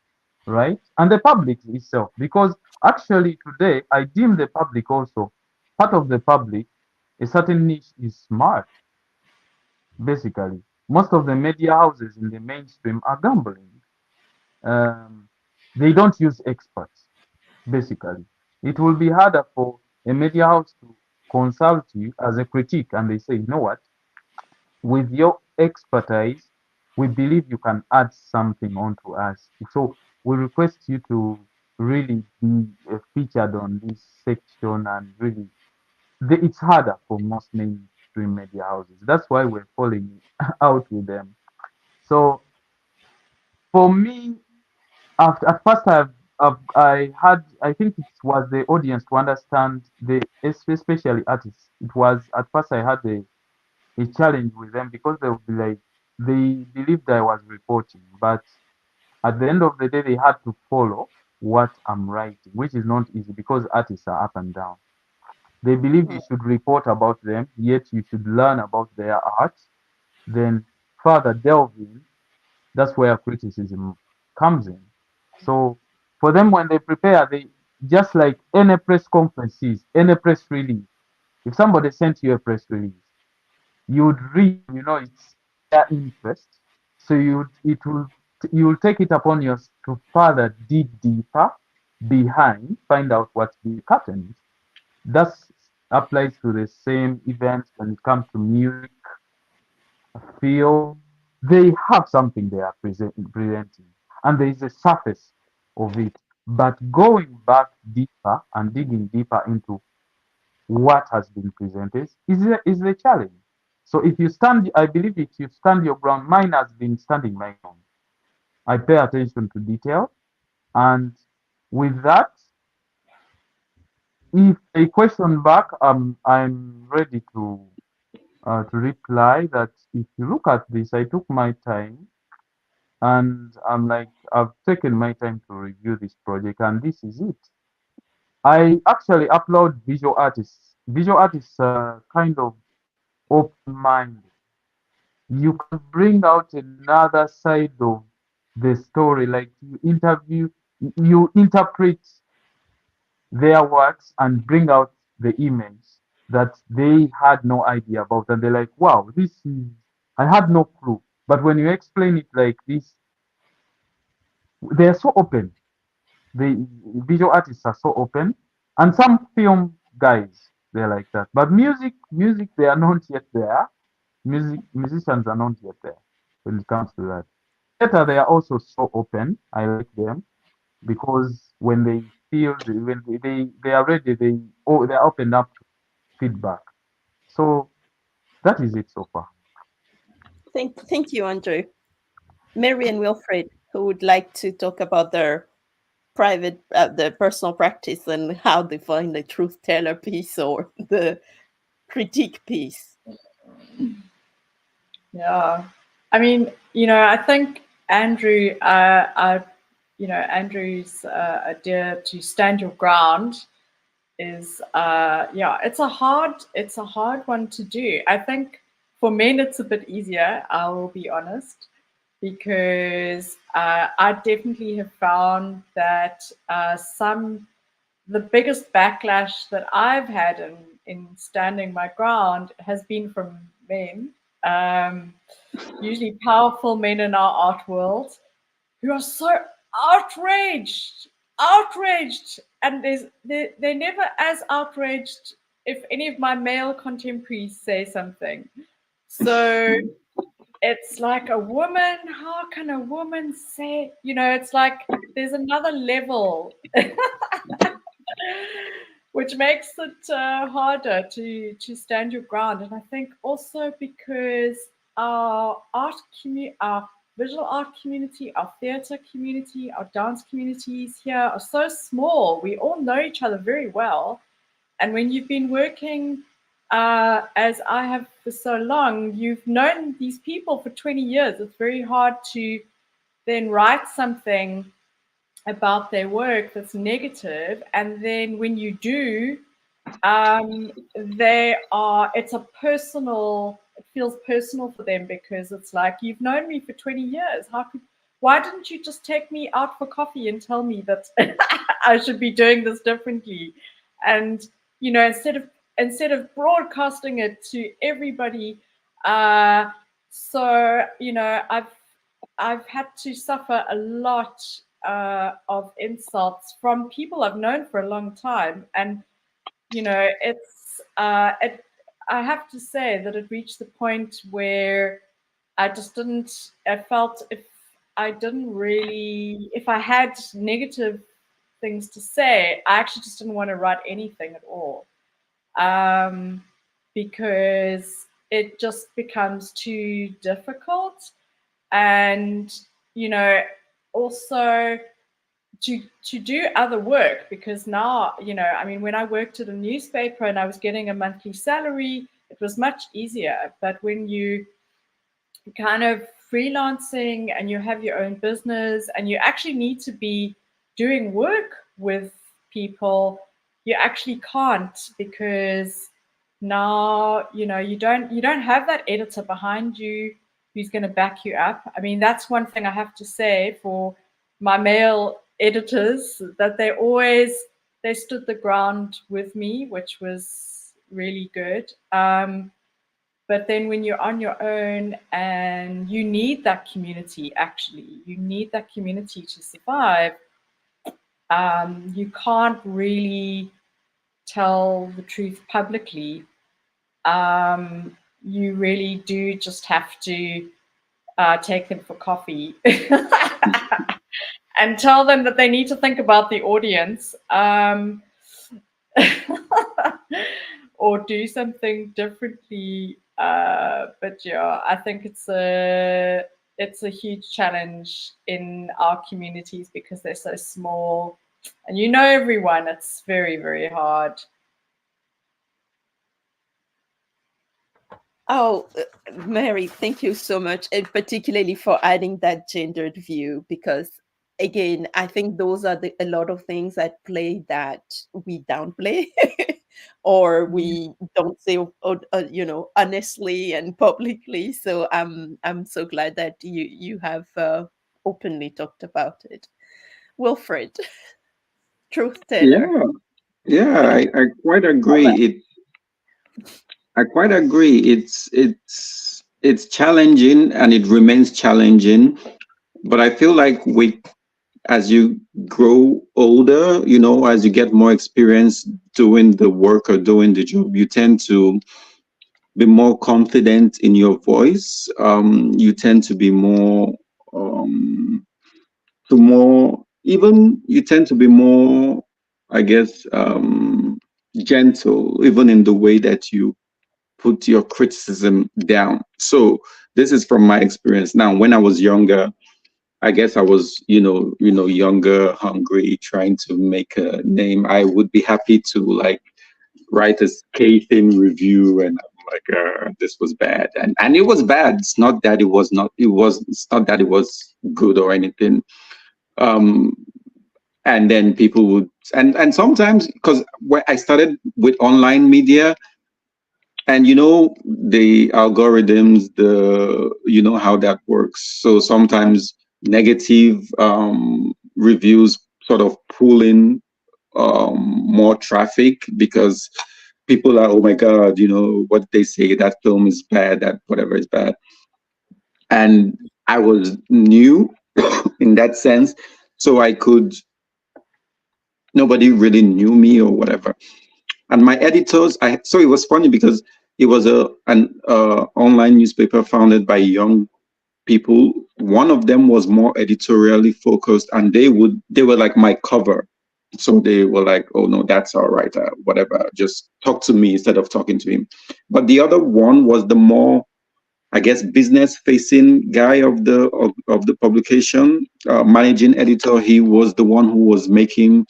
Speaker 3: right? And the public itself, because actually today I deem the public also part of the public. A certain niche is smart. Basically, most of the media houses in the mainstream are gambling. Um, they don't use experts. Basically, it will be harder for a media house to consult you as a critique, and they say, you know what, with your expertise, we believe you can add something onto us. So we request you to really be featured on this section and really, it's harder for most mainstream media houses. That's why we're falling out with them. So for me, at first I had, I think it was the audience to understand the, especially artists. It was at first I had a challenge with them because they would be like, they believed I was reporting, but at the end of the day, they had to follow what I'm writing, which is not easy because artists are up and down. They believe you
Speaker 1: Mm.
Speaker 3: should report about them, yet you should learn about their art, then further delve in. That's where criticism comes in. So for them, when they prepare, they just like any press conferences, any press release. If somebody sent you a press release, you would read, you know, it's their interest. So you will take it upon yourself to further dig deeper behind, find out what's the curtains. That applies to the same events when it comes to music, film. They have something they are presenting, and there is a surface of it. But going back deeper and digging deeper into what has been presented is a challenge. So if you stand, I believe if you stand your ground, mine has been standing my ground. I pay attention to detail, and with that, if a question back, I'm ready to reply that if you look at this, I took my time and I'm like, I've taken my time to review this project, and this is it. I actually upload visual artists. Visual artists are kind of open-minded. You can bring out another side of the story, like you interpret their works and bring out the image that they had no idea about, and they're like, wow, this is, I had no clue. But when you explain it like this, they're so open. The visual artists are so open, and some film guys, they're like that. But music, they are not yet there. Musicians are not yet there when it comes to that. Theater, they are also so open. I like them because when they feel, when they are ready, they're open up to feedback. So that is it so far.
Speaker 1: Thank you, Andrew. Mary and Wilfred, who would like to talk about their their personal practice and how they find the truth teller piece or the critique piece.
Speaker 4: Yeah. I mean, I think Andrew, Andrew's idea to stand your ground is, yeah, it's a hard one to do. I think for men it's a bit easier, I will be honest, because I definitely have found that the biggest backlash that I've had in standing my ground has been from men, usually powerful men in our art world, who are so outraged, and they're never as outraged if any of my male contemporaries say something. So it's like, a woman, how can a woman say, it's like there's another level which makes it harder to stand your ground. And I think also because our our visual art community, our theatre community, our dance communities here are so small. We all know each other very well. And when you've been working as I have for so long, you've known these people for 20 years. It's very hard to then write something about their work that's negative, and then when you do, it feels personal for them, because it's like, you've known me for 20 years. why didn't you just take me out for coffee and tell me that I should be doing this differently? And instead of broadcasting it to everybody, so I've had to suffer a lot of insults from people I've known for a long time, and I have to say that it reached the point where I just didn't. I felt if I had negative things to say, I actually just didn't want to write anything at all, because it just becomes too difficult, and also to do other work, because now when I worked at a newspaper and I was getting a monthly salary, it was much easier. But when you kind of freelancing and you have your own business and you actually need to be doing work with people, you actually can't, because now you don't have that editor behind you who's going to back you up. I mean, that's one thing I have to say for my male editors, that they stood the ground with me, which was really good. But then when you're on your own and you need that community, to survive, you can't really tell the truth publicly. You really do just have to take them for coffee and tell them that they need to think about the audience, or do something differently. But yeah, I think it's a huge challenge in our communities because they're so small, and everyone. It's very, very hard.
Speaker 1: Oh, Mary, thank you so much, and particularly for adding that gendered view, because again, I think those are a lot of things at play that we downplay or we don't say, honestly and publicly. So I'm so glad that you have openly talked about it. Wilfred, truth teller.
Speaker 2: Yeah, I quite agree. I quite agree. It's challenging and it remains challenging, but I feel like as you grow older, as you get more experience doing the work or doing the job, you tend to be more confident in your voice. You tend to be more, you tend to be more, I guess, gentle, even in the way that you put your criticism down. So this is from my experience. Now, when I was younger, I guess I was, younger, hungry, trying to make a name. I would be happy to write a scathing review, and I'm like, this was bad, and it was bad. It's not that it was not. It's not that it was good or anything. And then people would, and sometimes, because when I started with online media, and the algorithms, how that works. So sometimes negative reviews sort of pull in more traffic, because people are, oh my God, what they say, that film is bad, that whatever is bad. And I was new in that sense, so nobody really knew me or whatever. And my editors, so it was funny because it was an online newspaper founded by young people. One of them was more editorially focused, and they were like my cover. So they were like, oh no, that's all right, whatever, just talk to me instead of talking to him. But the other one was the more, I guess, business facing guy of the publication, managing editor. He was the one who was making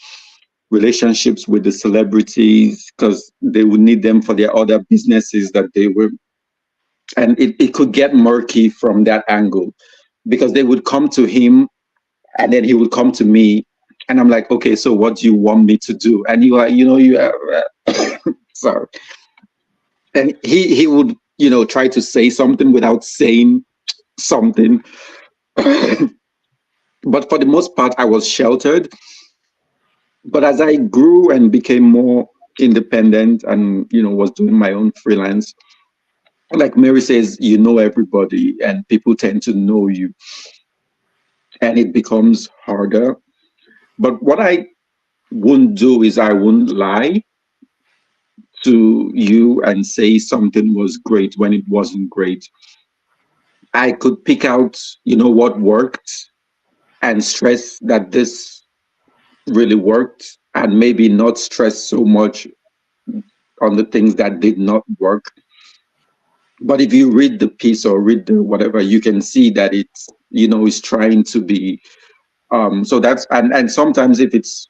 Speaker 2: relationships with the celebrities, because they would need them for their other businesses that they were, and it could get murky from that angle, because they would come to him and then he would come to me, and I'm like, okay, so what do you want me to do? And you are, sorry, and he would try to say something without saying something. but for the most part, I was sheltered. But as I grew and became more independent and, was doing my own freelance, like Mary says, you know everybody and people tend to know you, and it becomes harder. But what I wouldn't do is I wouldn't lie to you and say something was great when it wasn't great. I could pick out, what worked and stress that this really worked, and maybe not stress so much on the things that did not work. But if you read the piece or read the whatever, you can see that it's, is trying to be, so that's, and sometimes if it's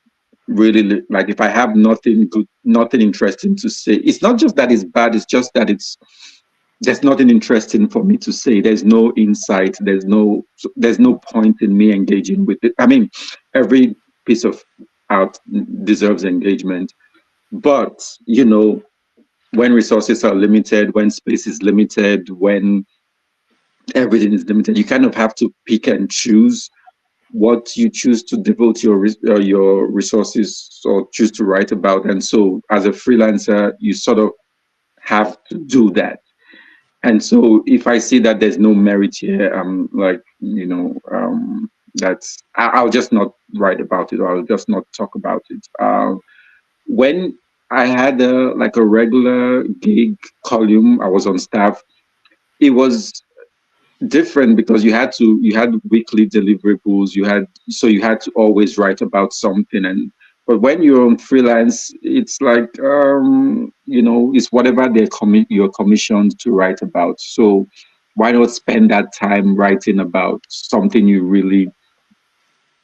Speaker 2: really like, if I have nothing good, nothing interesting to say, it's not just that it's bad, it's just that there's nothing interesting for me to say. There's no insight. There's no point in me engaging with it. I mean, every piece of art deserves engagement, but when resources are limited, when space is limited, when everything is limited, you kind of have to pick and choose what you choose to devote your resources or choose to write about. And so, as a freelancer, you sort of have to do that. And so if I see that there's no merit here, I'm like, I'll just not write about it, or I'll just not talk about it. When I had a regular gig column, I was on staff, it was different because you had weekly deliverables, you had to always write about something. But when you're on freelance, it's like, it's whatever you're commissioned to write about. So why not spend that time writing about something you really,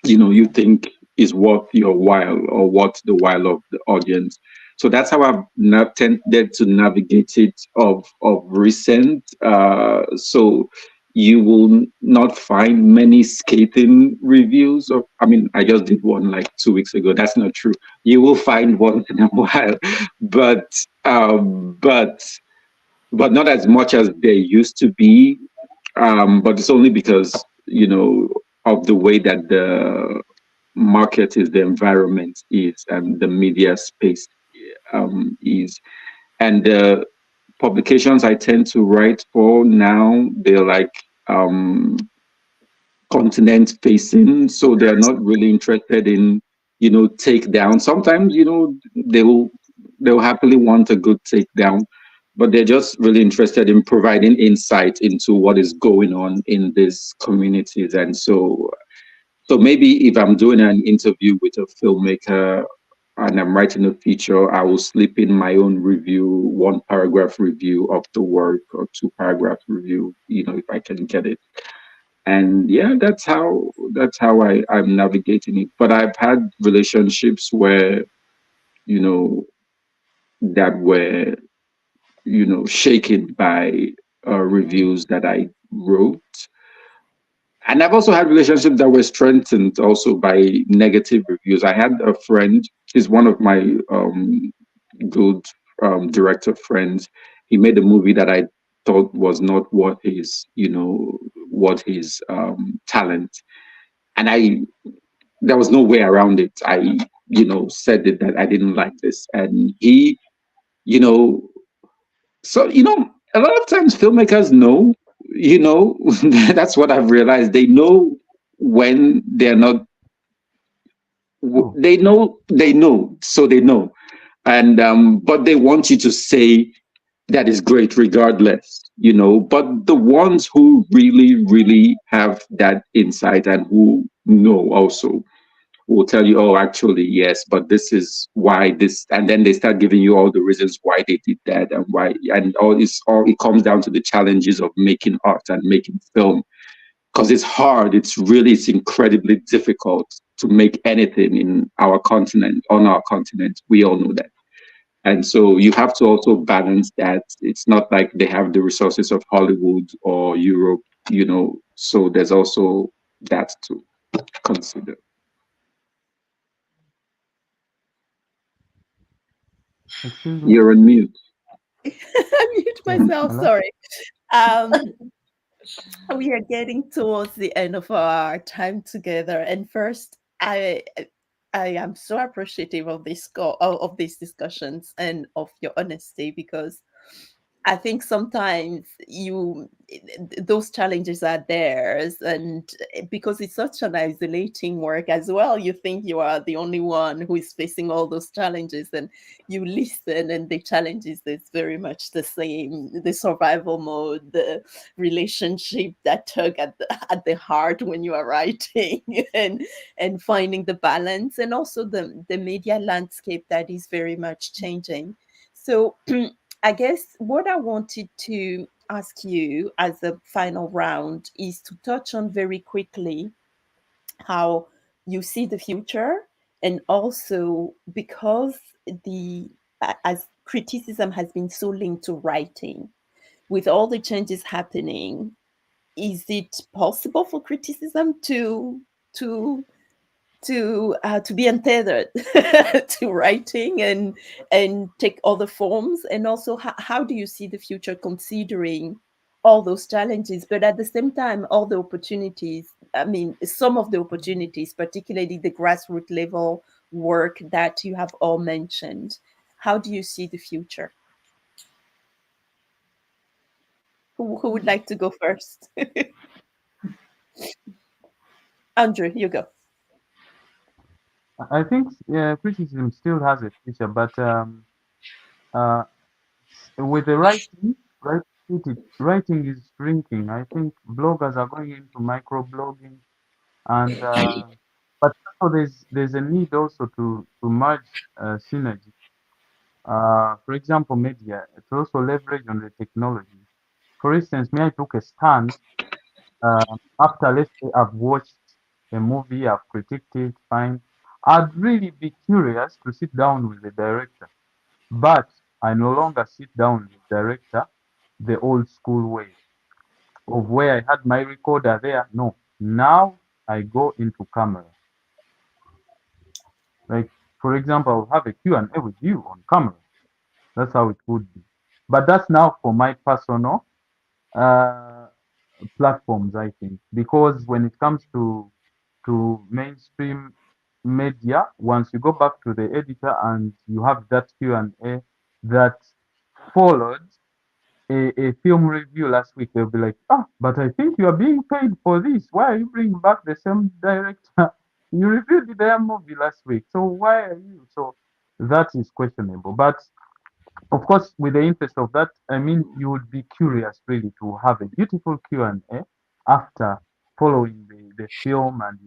Speaker 2: you think is worth your while or worth the while of the audience. So that's how I've not tended to navigate it of recent. So you will not find many skating reviews of, I mean, I just did one like 2 weeks ago. That's not true. You will find once in a while, but not as much as there used to be. But it's only because, of the way that the market is, the environment is, and the media space is. And the publications I tend to write for now, they're like continent facing, so they're not really interested in takedown. Sometimes they'll happily want a good takedown, but they're just really interested in providing insight into what is going on in these communities. And so maybe if I'm doing an interview with a filmmaker and I'm writing a feature, I will slip in my own review, 1 paragraph review of the work, or 2 paragraph review, if I can get it. And yeah, that's how I'm navigating it. But I've had relationships where, that were, shaken by reviews that I wrote. And I've also had relationships that were strengthened also by negative reviews. I had a friend, he's one of my good director friends. He made a movie that I thought was not what his talent. And there was no way around it. I, said it that I didn't like this. And he, so, a lot of times filmmakers know, that's what I've realized. They know when they're not, they know, so they know. And, but they want you to say that is great regardless, but the ones who really, really have that insight and who know also will tell you, oh, actually, yes, but this is why this, and then they start giving you all the reasons why they did that and why, and it comes down to the challenges of making art and making film, because it's hard. It's incredibly difficult to make anything on our continent. We all know that. And so you have to also balance that. It's not like they have the resources of Hollywood or Europe, so there's also that to consider.
Speaker 3: Excuse me.
Speaker 2: You're on mute.
Speaker 1: I mute
Speaker 3: Yeah,
Speaker 1: myself,
Speaker 3: hello?
Speaker 1: sorry. Um, We are getting towards the end of our time together, and first, I am so appreciative of of these discussions and of your honesty, because I think sometimes those challenges are theirs, and because it's such an isolating work as well, you think you are the only one who is facing all those challenges, and you listen, and the challenges is very much the same: the survival mode, the relationship that tug at the heart when you are writing, and finding the balance, and also the media landscape that is very much changing. So I guess what I wanted to ask you as a final round is to touch on very quickly how you see the future, and also because the as criticism has been so linked to writing, with all the changes happening, is it possible for criticism to to be untethered to writing, and take other forms? And also, how do you see the future, considering all those challenges, but at the same time all the opportunities? I mean, some of the opportunities, particularly the grassroots level work that you have all mentioned. How do you see the future? Who would like to go first? Andrew, you go.
Speaker 3: I think criticism still has a future, but uh, with the writing is shrinking. I think bloggers are going into microblogging, and but also there's a need also to merge synergy. For example, media to also leverage on the technology. For instance, me, I took a stand after, let's say, I've watched a movie, I've critiqued it, fine. I'd really be curious to sit down with the director, but I no longer sit down with the director the old school way of where I had my recorder there. No, now I go into camera. Like, for example, I'll have a Q&A with you on camera. That's how it would be. But that's now for my personal uh, platforms, I think, because when it comes to mainstream media, once you go back to the editor and you have that Q&A that followed a film review last week, they'll be like, ah, but I think you are being paid for this. Why are you bringing back the same director? You reviewed their movie last week, so why are you? So that is questionable. But of course, with the interest of that, I mean, you would be curious really to have a beautiful Q&A after following the film, and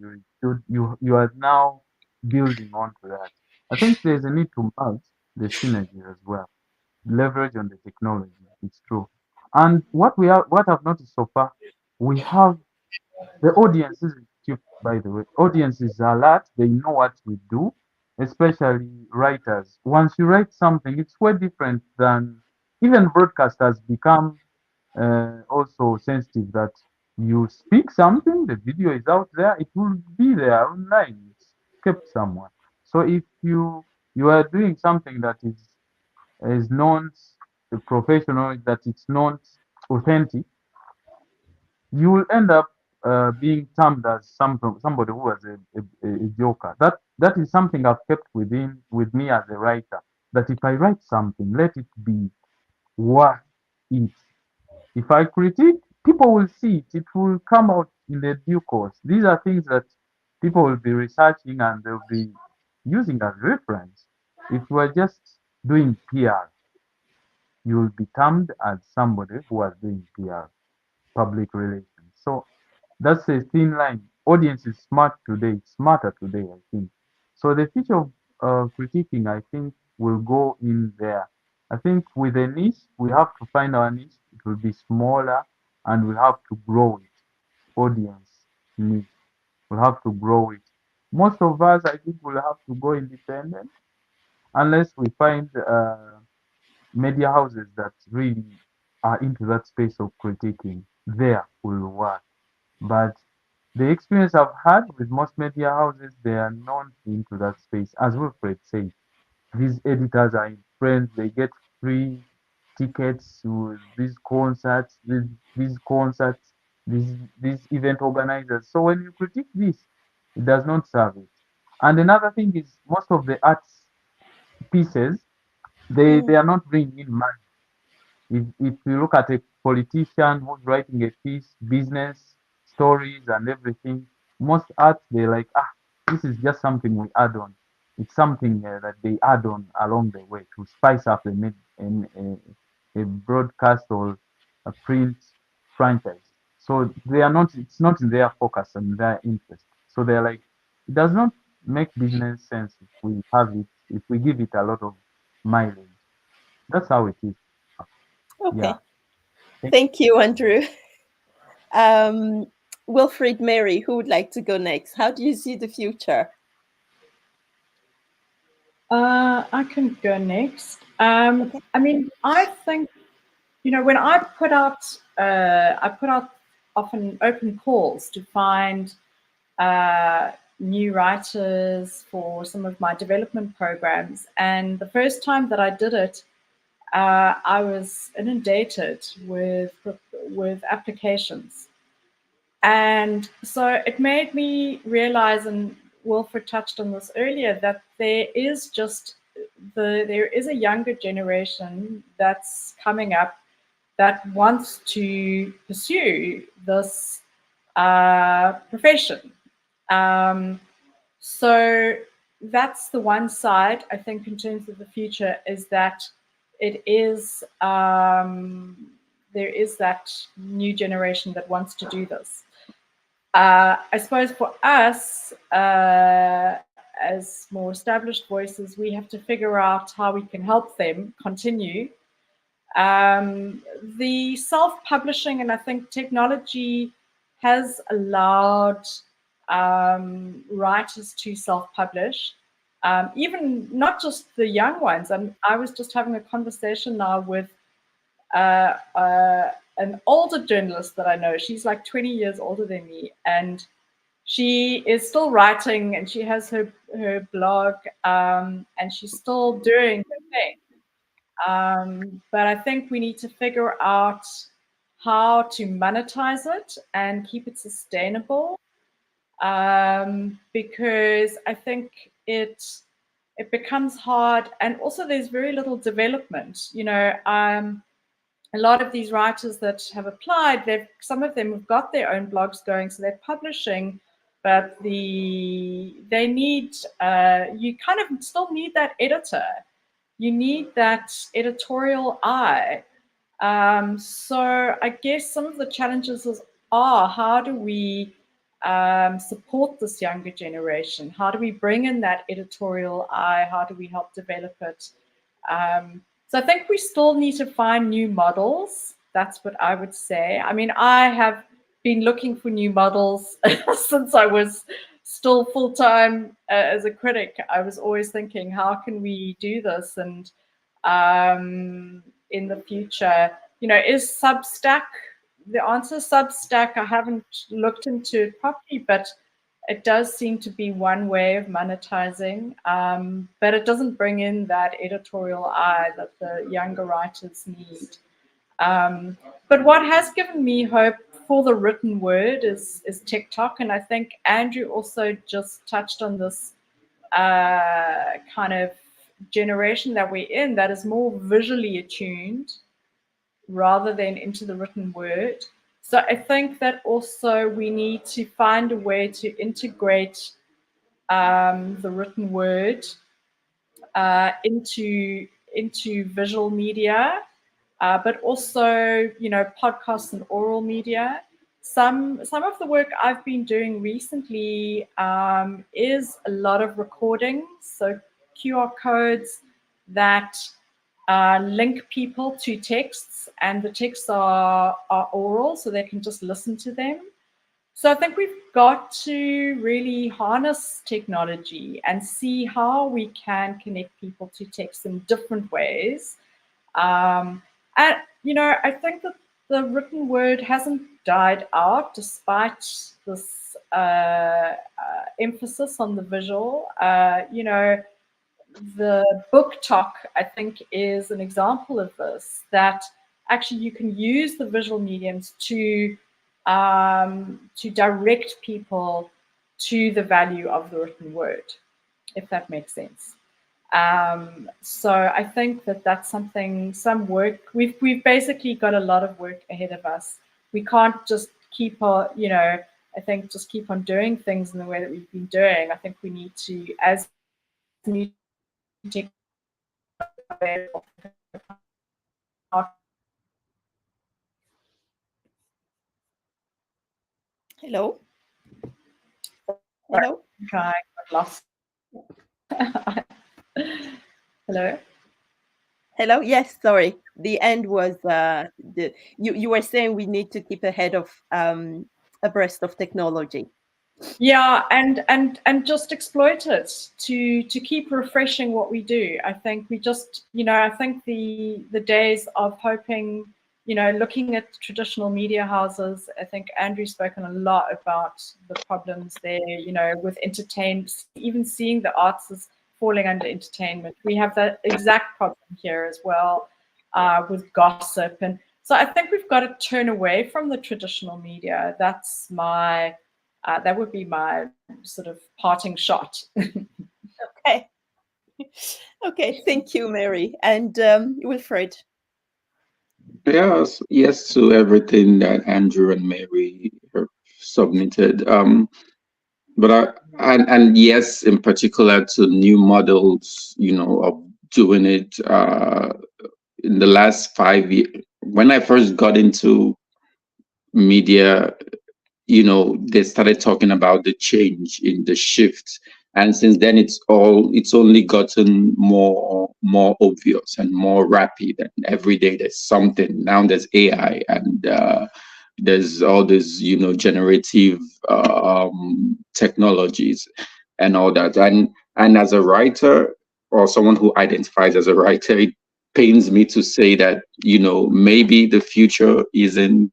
Speaker 3: you are now building onto that. I think there's a need to merge the synergy as well, leverage on the technology. It's true. And what I've noticed so far, we have the audience is cute, by the way. Audience is alert. They know what we do, especially writers. Once you write something, it's way different than even broadcasters become also sensitive that you speak something, the video is out there, it will be there online. It's kept somewhere. So if you are doing something that is not professional, that it's not authentic, you will end up being termed as somebody who was a joker. That is something I've kept with me as a writer. That if I write something, let it be worth it. If I critique, people will see it. It will come out in the due course. These are things that people will be researching and they'll be using as reference. If you are just doing PR, you will be termed as somebody who was doing PR, public relations. So that's a thin line. Audience is smart today, smarter today, I think. So the future of critiquing, I think, will go in there. I think with a niche, we have to find our niche. It will be smaller, and we have to grow it. Audience niche. We'll have to grow it. Most of us, I think, will have to go independent unless we find media houses that really are into that space of critiquing. There will work. But the experience I've had with most media houses, they are not into that space. As Wilfred said, these editors are friends, they get free tickets to these concerts. these event organizers. So when you critique this, it does not serve it. And another thing is most of the arts pieces, they are not bringing in money. If you look at a politician who's writing a piece, business stories and everything, most arts they're like, this is just something we add on. It's something that they add on along the way to spice up a broadcast or a print franchise. So they are not. It's not in their focus and their interest. So they're like, it does not make business sense if we have it, if we give it a lot of mileage. That's how it is.
Speaker 1: Okay.
Speaker 3: Yeah.
Speaker 1: Thank you, Andrew. Wilfried, Mary, who would like to go next? How do you see the future?
Speaker 4: I can go next. I mean, I think, when I put out often open calls to find new writers for some of my development programs. And the first time that I did it, I was inundated with applications. And so it made me realize, and Wilfried touched on this earlier, that there is a younger generation that's coming up that wants to pursue this profession. So that's the one side, I think, in terms of the future, is that it is there is that new generation that wants to do this. I suppose for us, as more established voices, we have to figure out how we can help them continue. The self-publishing, and I think technology has allowed writers to self-publish, even not just the young ones. I was just having a conversation now with an older journalist that I know. She's like 20 years older than me, and she is still writing, and she has her blog, and she's still doing her thing. But I think we need to figure out how to monetize it and keep it sustainable, because I think it becomes hard, and also there's very little development. A lot of these writers that have applied, some of them have got their own blogs going, so they're publishing, but they need you kind of still need that editor. You need that editorial eye. So I guess some of the challenges are, how do we support this younger generation? How do we bring in that editorial eye? How do we help develop it? So I think we still need to find new models. That's what I would say. I mean, I have been looking for new models since I was still full-time as a critic. I was always thinking, how can we do this? And in the future, is Substack the answer? Substack, I haven't looked into it properly, but it does seem to be one way of monetizing, but it doesn't bring in that editorial eye that the younger writers need. But what has given me hope for the written word is TikTok, and I think Andrew also just touched on this kind of generation that we're in that is more visually attuned rather than into the written word. So I think that also we need to find a way to integrate the written word into visual media, but also podcasts and oral media. Some of the work I've been doing recently is a lot of recordings, so QR codes that link people to texts, and the texts are oral, so they can just listen to them. So I think we've got to really harness technology and see how we can connect people to text in different ways. And, I think that the written word hasn't died out despite this emphasis on the visual. The BookTok, I think, is an example of this, that actually you can use the visual mediums to to direct people to the value of the written word, if that makes sense. So I think that that's some work. We've basically got a lot of work ahead of us. We can't just keep on, I think just keep on doing things in the way that we've been doing. I think we need to, as new tech available.
Speaker 1: Hello? Hello?
Speaker 4: I got lost. Hello?
Speaker 1: Hello? Yes, sorry. The end was you were saying we need to keep ahead of abreast of technology.
Speaker 4: Yeah, and just exploit it to keep refreshing what we do. I think we just, I think the days of hoping, looking at traditional media houses, I think Andrew's spoken a lot about the problems there, with entertainment, even seeing the arts as falling under entertainment. We have that exact problem here as well, with gossip. And so I think we've got to turn away from the traditional media. That's that would be my sort of parting shot.
Speaker 1: Okay. Okay, thank you, Mary. And Wilfred.
Speaker 2: Yes to everything that Andrew and Mary have submitted. But and yes, in particular to new models, of doing it. In the last 5 years, when I first got into media, they started talking about the change in the shift, and since then it's only gotten more obvious and more rapid, and every day there's something. Now there's AI, and there's all this generative technologies and all that, and as a writer or someone who identifies as a writer, it pains me to say that maybe the future isn't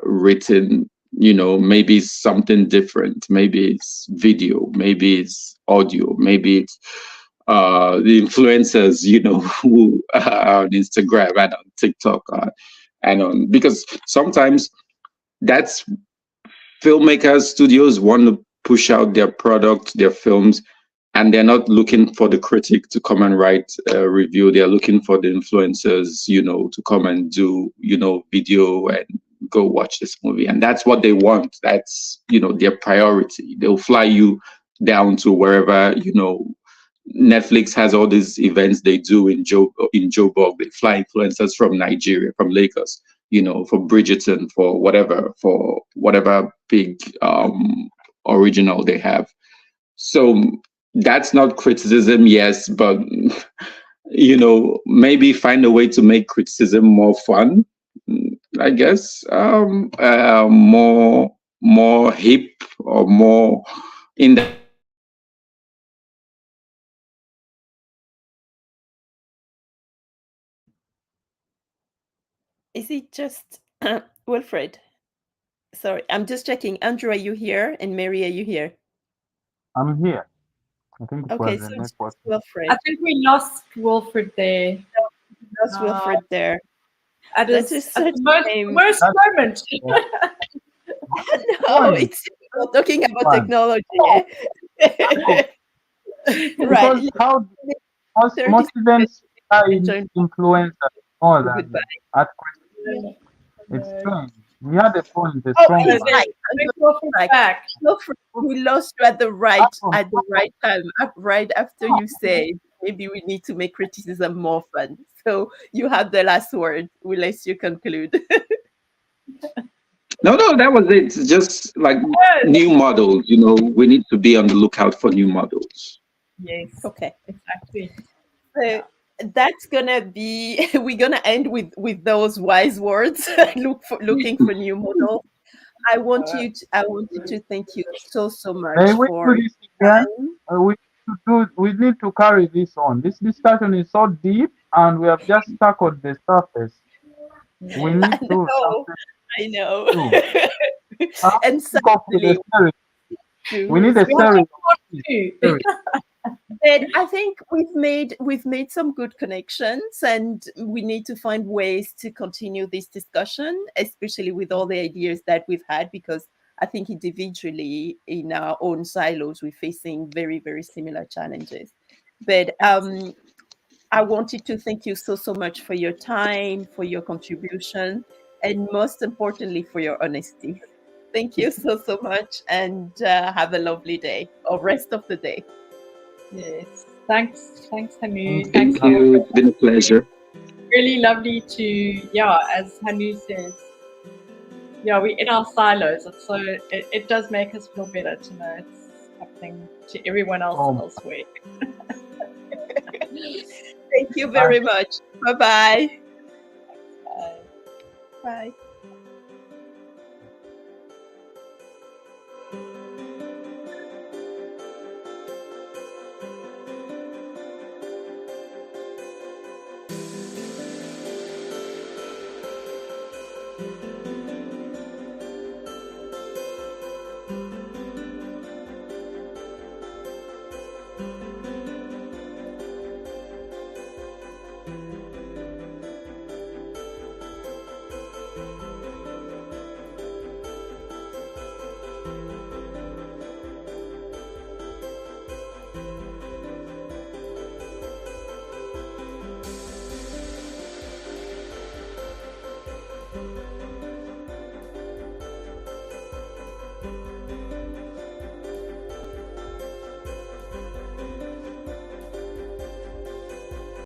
Speaker 2: written. Maybe it's something different. Maybe it's video, maybe it's audio, maybe it's the influencers, who are on Instagram and on TikTok, and on, because sometimes that's filmmakers, studios want to push out their product, their films, and they're not looking for the critic to come and write a review. They're looking for the influencers, to come and do, video and go watch this movie. And that's what they want. That's, their priority. They'll fly you down to wherever, Netflix has all these events they do in Joburg. They fly influencers from Nigeria, from Lagos, for Bridgerton, for whatever big original they have. So that's not criticism, yes, but maybe find a way to make criticism more fun, I guess, more hip, or more in the.
Speaker 1: Is it just Wilfred? Sorry, I'm just checking. Andrew, are you here? And Mary, are you here?
Speaker 3: I'm here. I think it
Speaker 1: Okay,
Speaker 3: was
Speaker 1: so
Speaker 3: the
Speaker 1: it's
Speaker 3: network.
Speaker 4: I think we lost Wilfred there.
Speaker 1: Lost Wilfred there.
Speaker 4: At
Speaker 1: That
Speaker 4: his
Speaker 1: is such a
Speaker 4: worst moment.
Speaker 1: No, it's not talking about technology. Right.
Speaker 3: Because how most events are influencers more than at Christmas. It's strange. We had a point. A strong
Speaker 1: it's
Speaker 3: one.
Speaker 1: like
Speaker 4: back.
Speaker 1: We lost you at the right time, right after you said maybe we need to make criticism more fun. So you have the last word. We'll let you conclude.
Speaker 2: No, that was it. It's just like new models. We need to be on the lookout for new models.
Speaker 4: Yes.
Speaker 1: Okay.
Speaker 4: Exactly.
Speaker 1: So that's gonna be. We're gonna end with those wise words. Looking for new models. I wanted to thank you so much
Speaker 3: We
Speaker 1: for
Speaker 3: do this again. We need to carry this on. This discussion is so deep, and we have just tackled the surface. We need
Speaker 1: I know.
Speaker 3: And
Speaker 1: sadly,
Speaker 3: we need a series.
Speaker 1: But I think we've made some good connections, and we need to find ways to continue this discussion, especially with all the ideas that we've had, because I think individually in our own silos we're facing very, very similar challenges. But I wanted to thank you so much for your time, for your contribution, and most importantly for your honesty. Thank you so much, and have a lovely day or rest of the day.
Speaker 4: Yes. Thanks, Hanu.
Speaker 3: Thank
Speaker 4: Thanks,
Speaker 2: Thank you.
Speaker 4: everyone.
Speaker 2: It's been a pleasure.
Speaker 4: Really lovely to, yeah, as Hanu says, yeah, we're in our silos. And so it does make us feel better to know it's happening to everyone else elsewhere.
Speaker 1: Thank you very much. Bye-bye.
Speaker 4: Bye.
Speaker 1: Bye.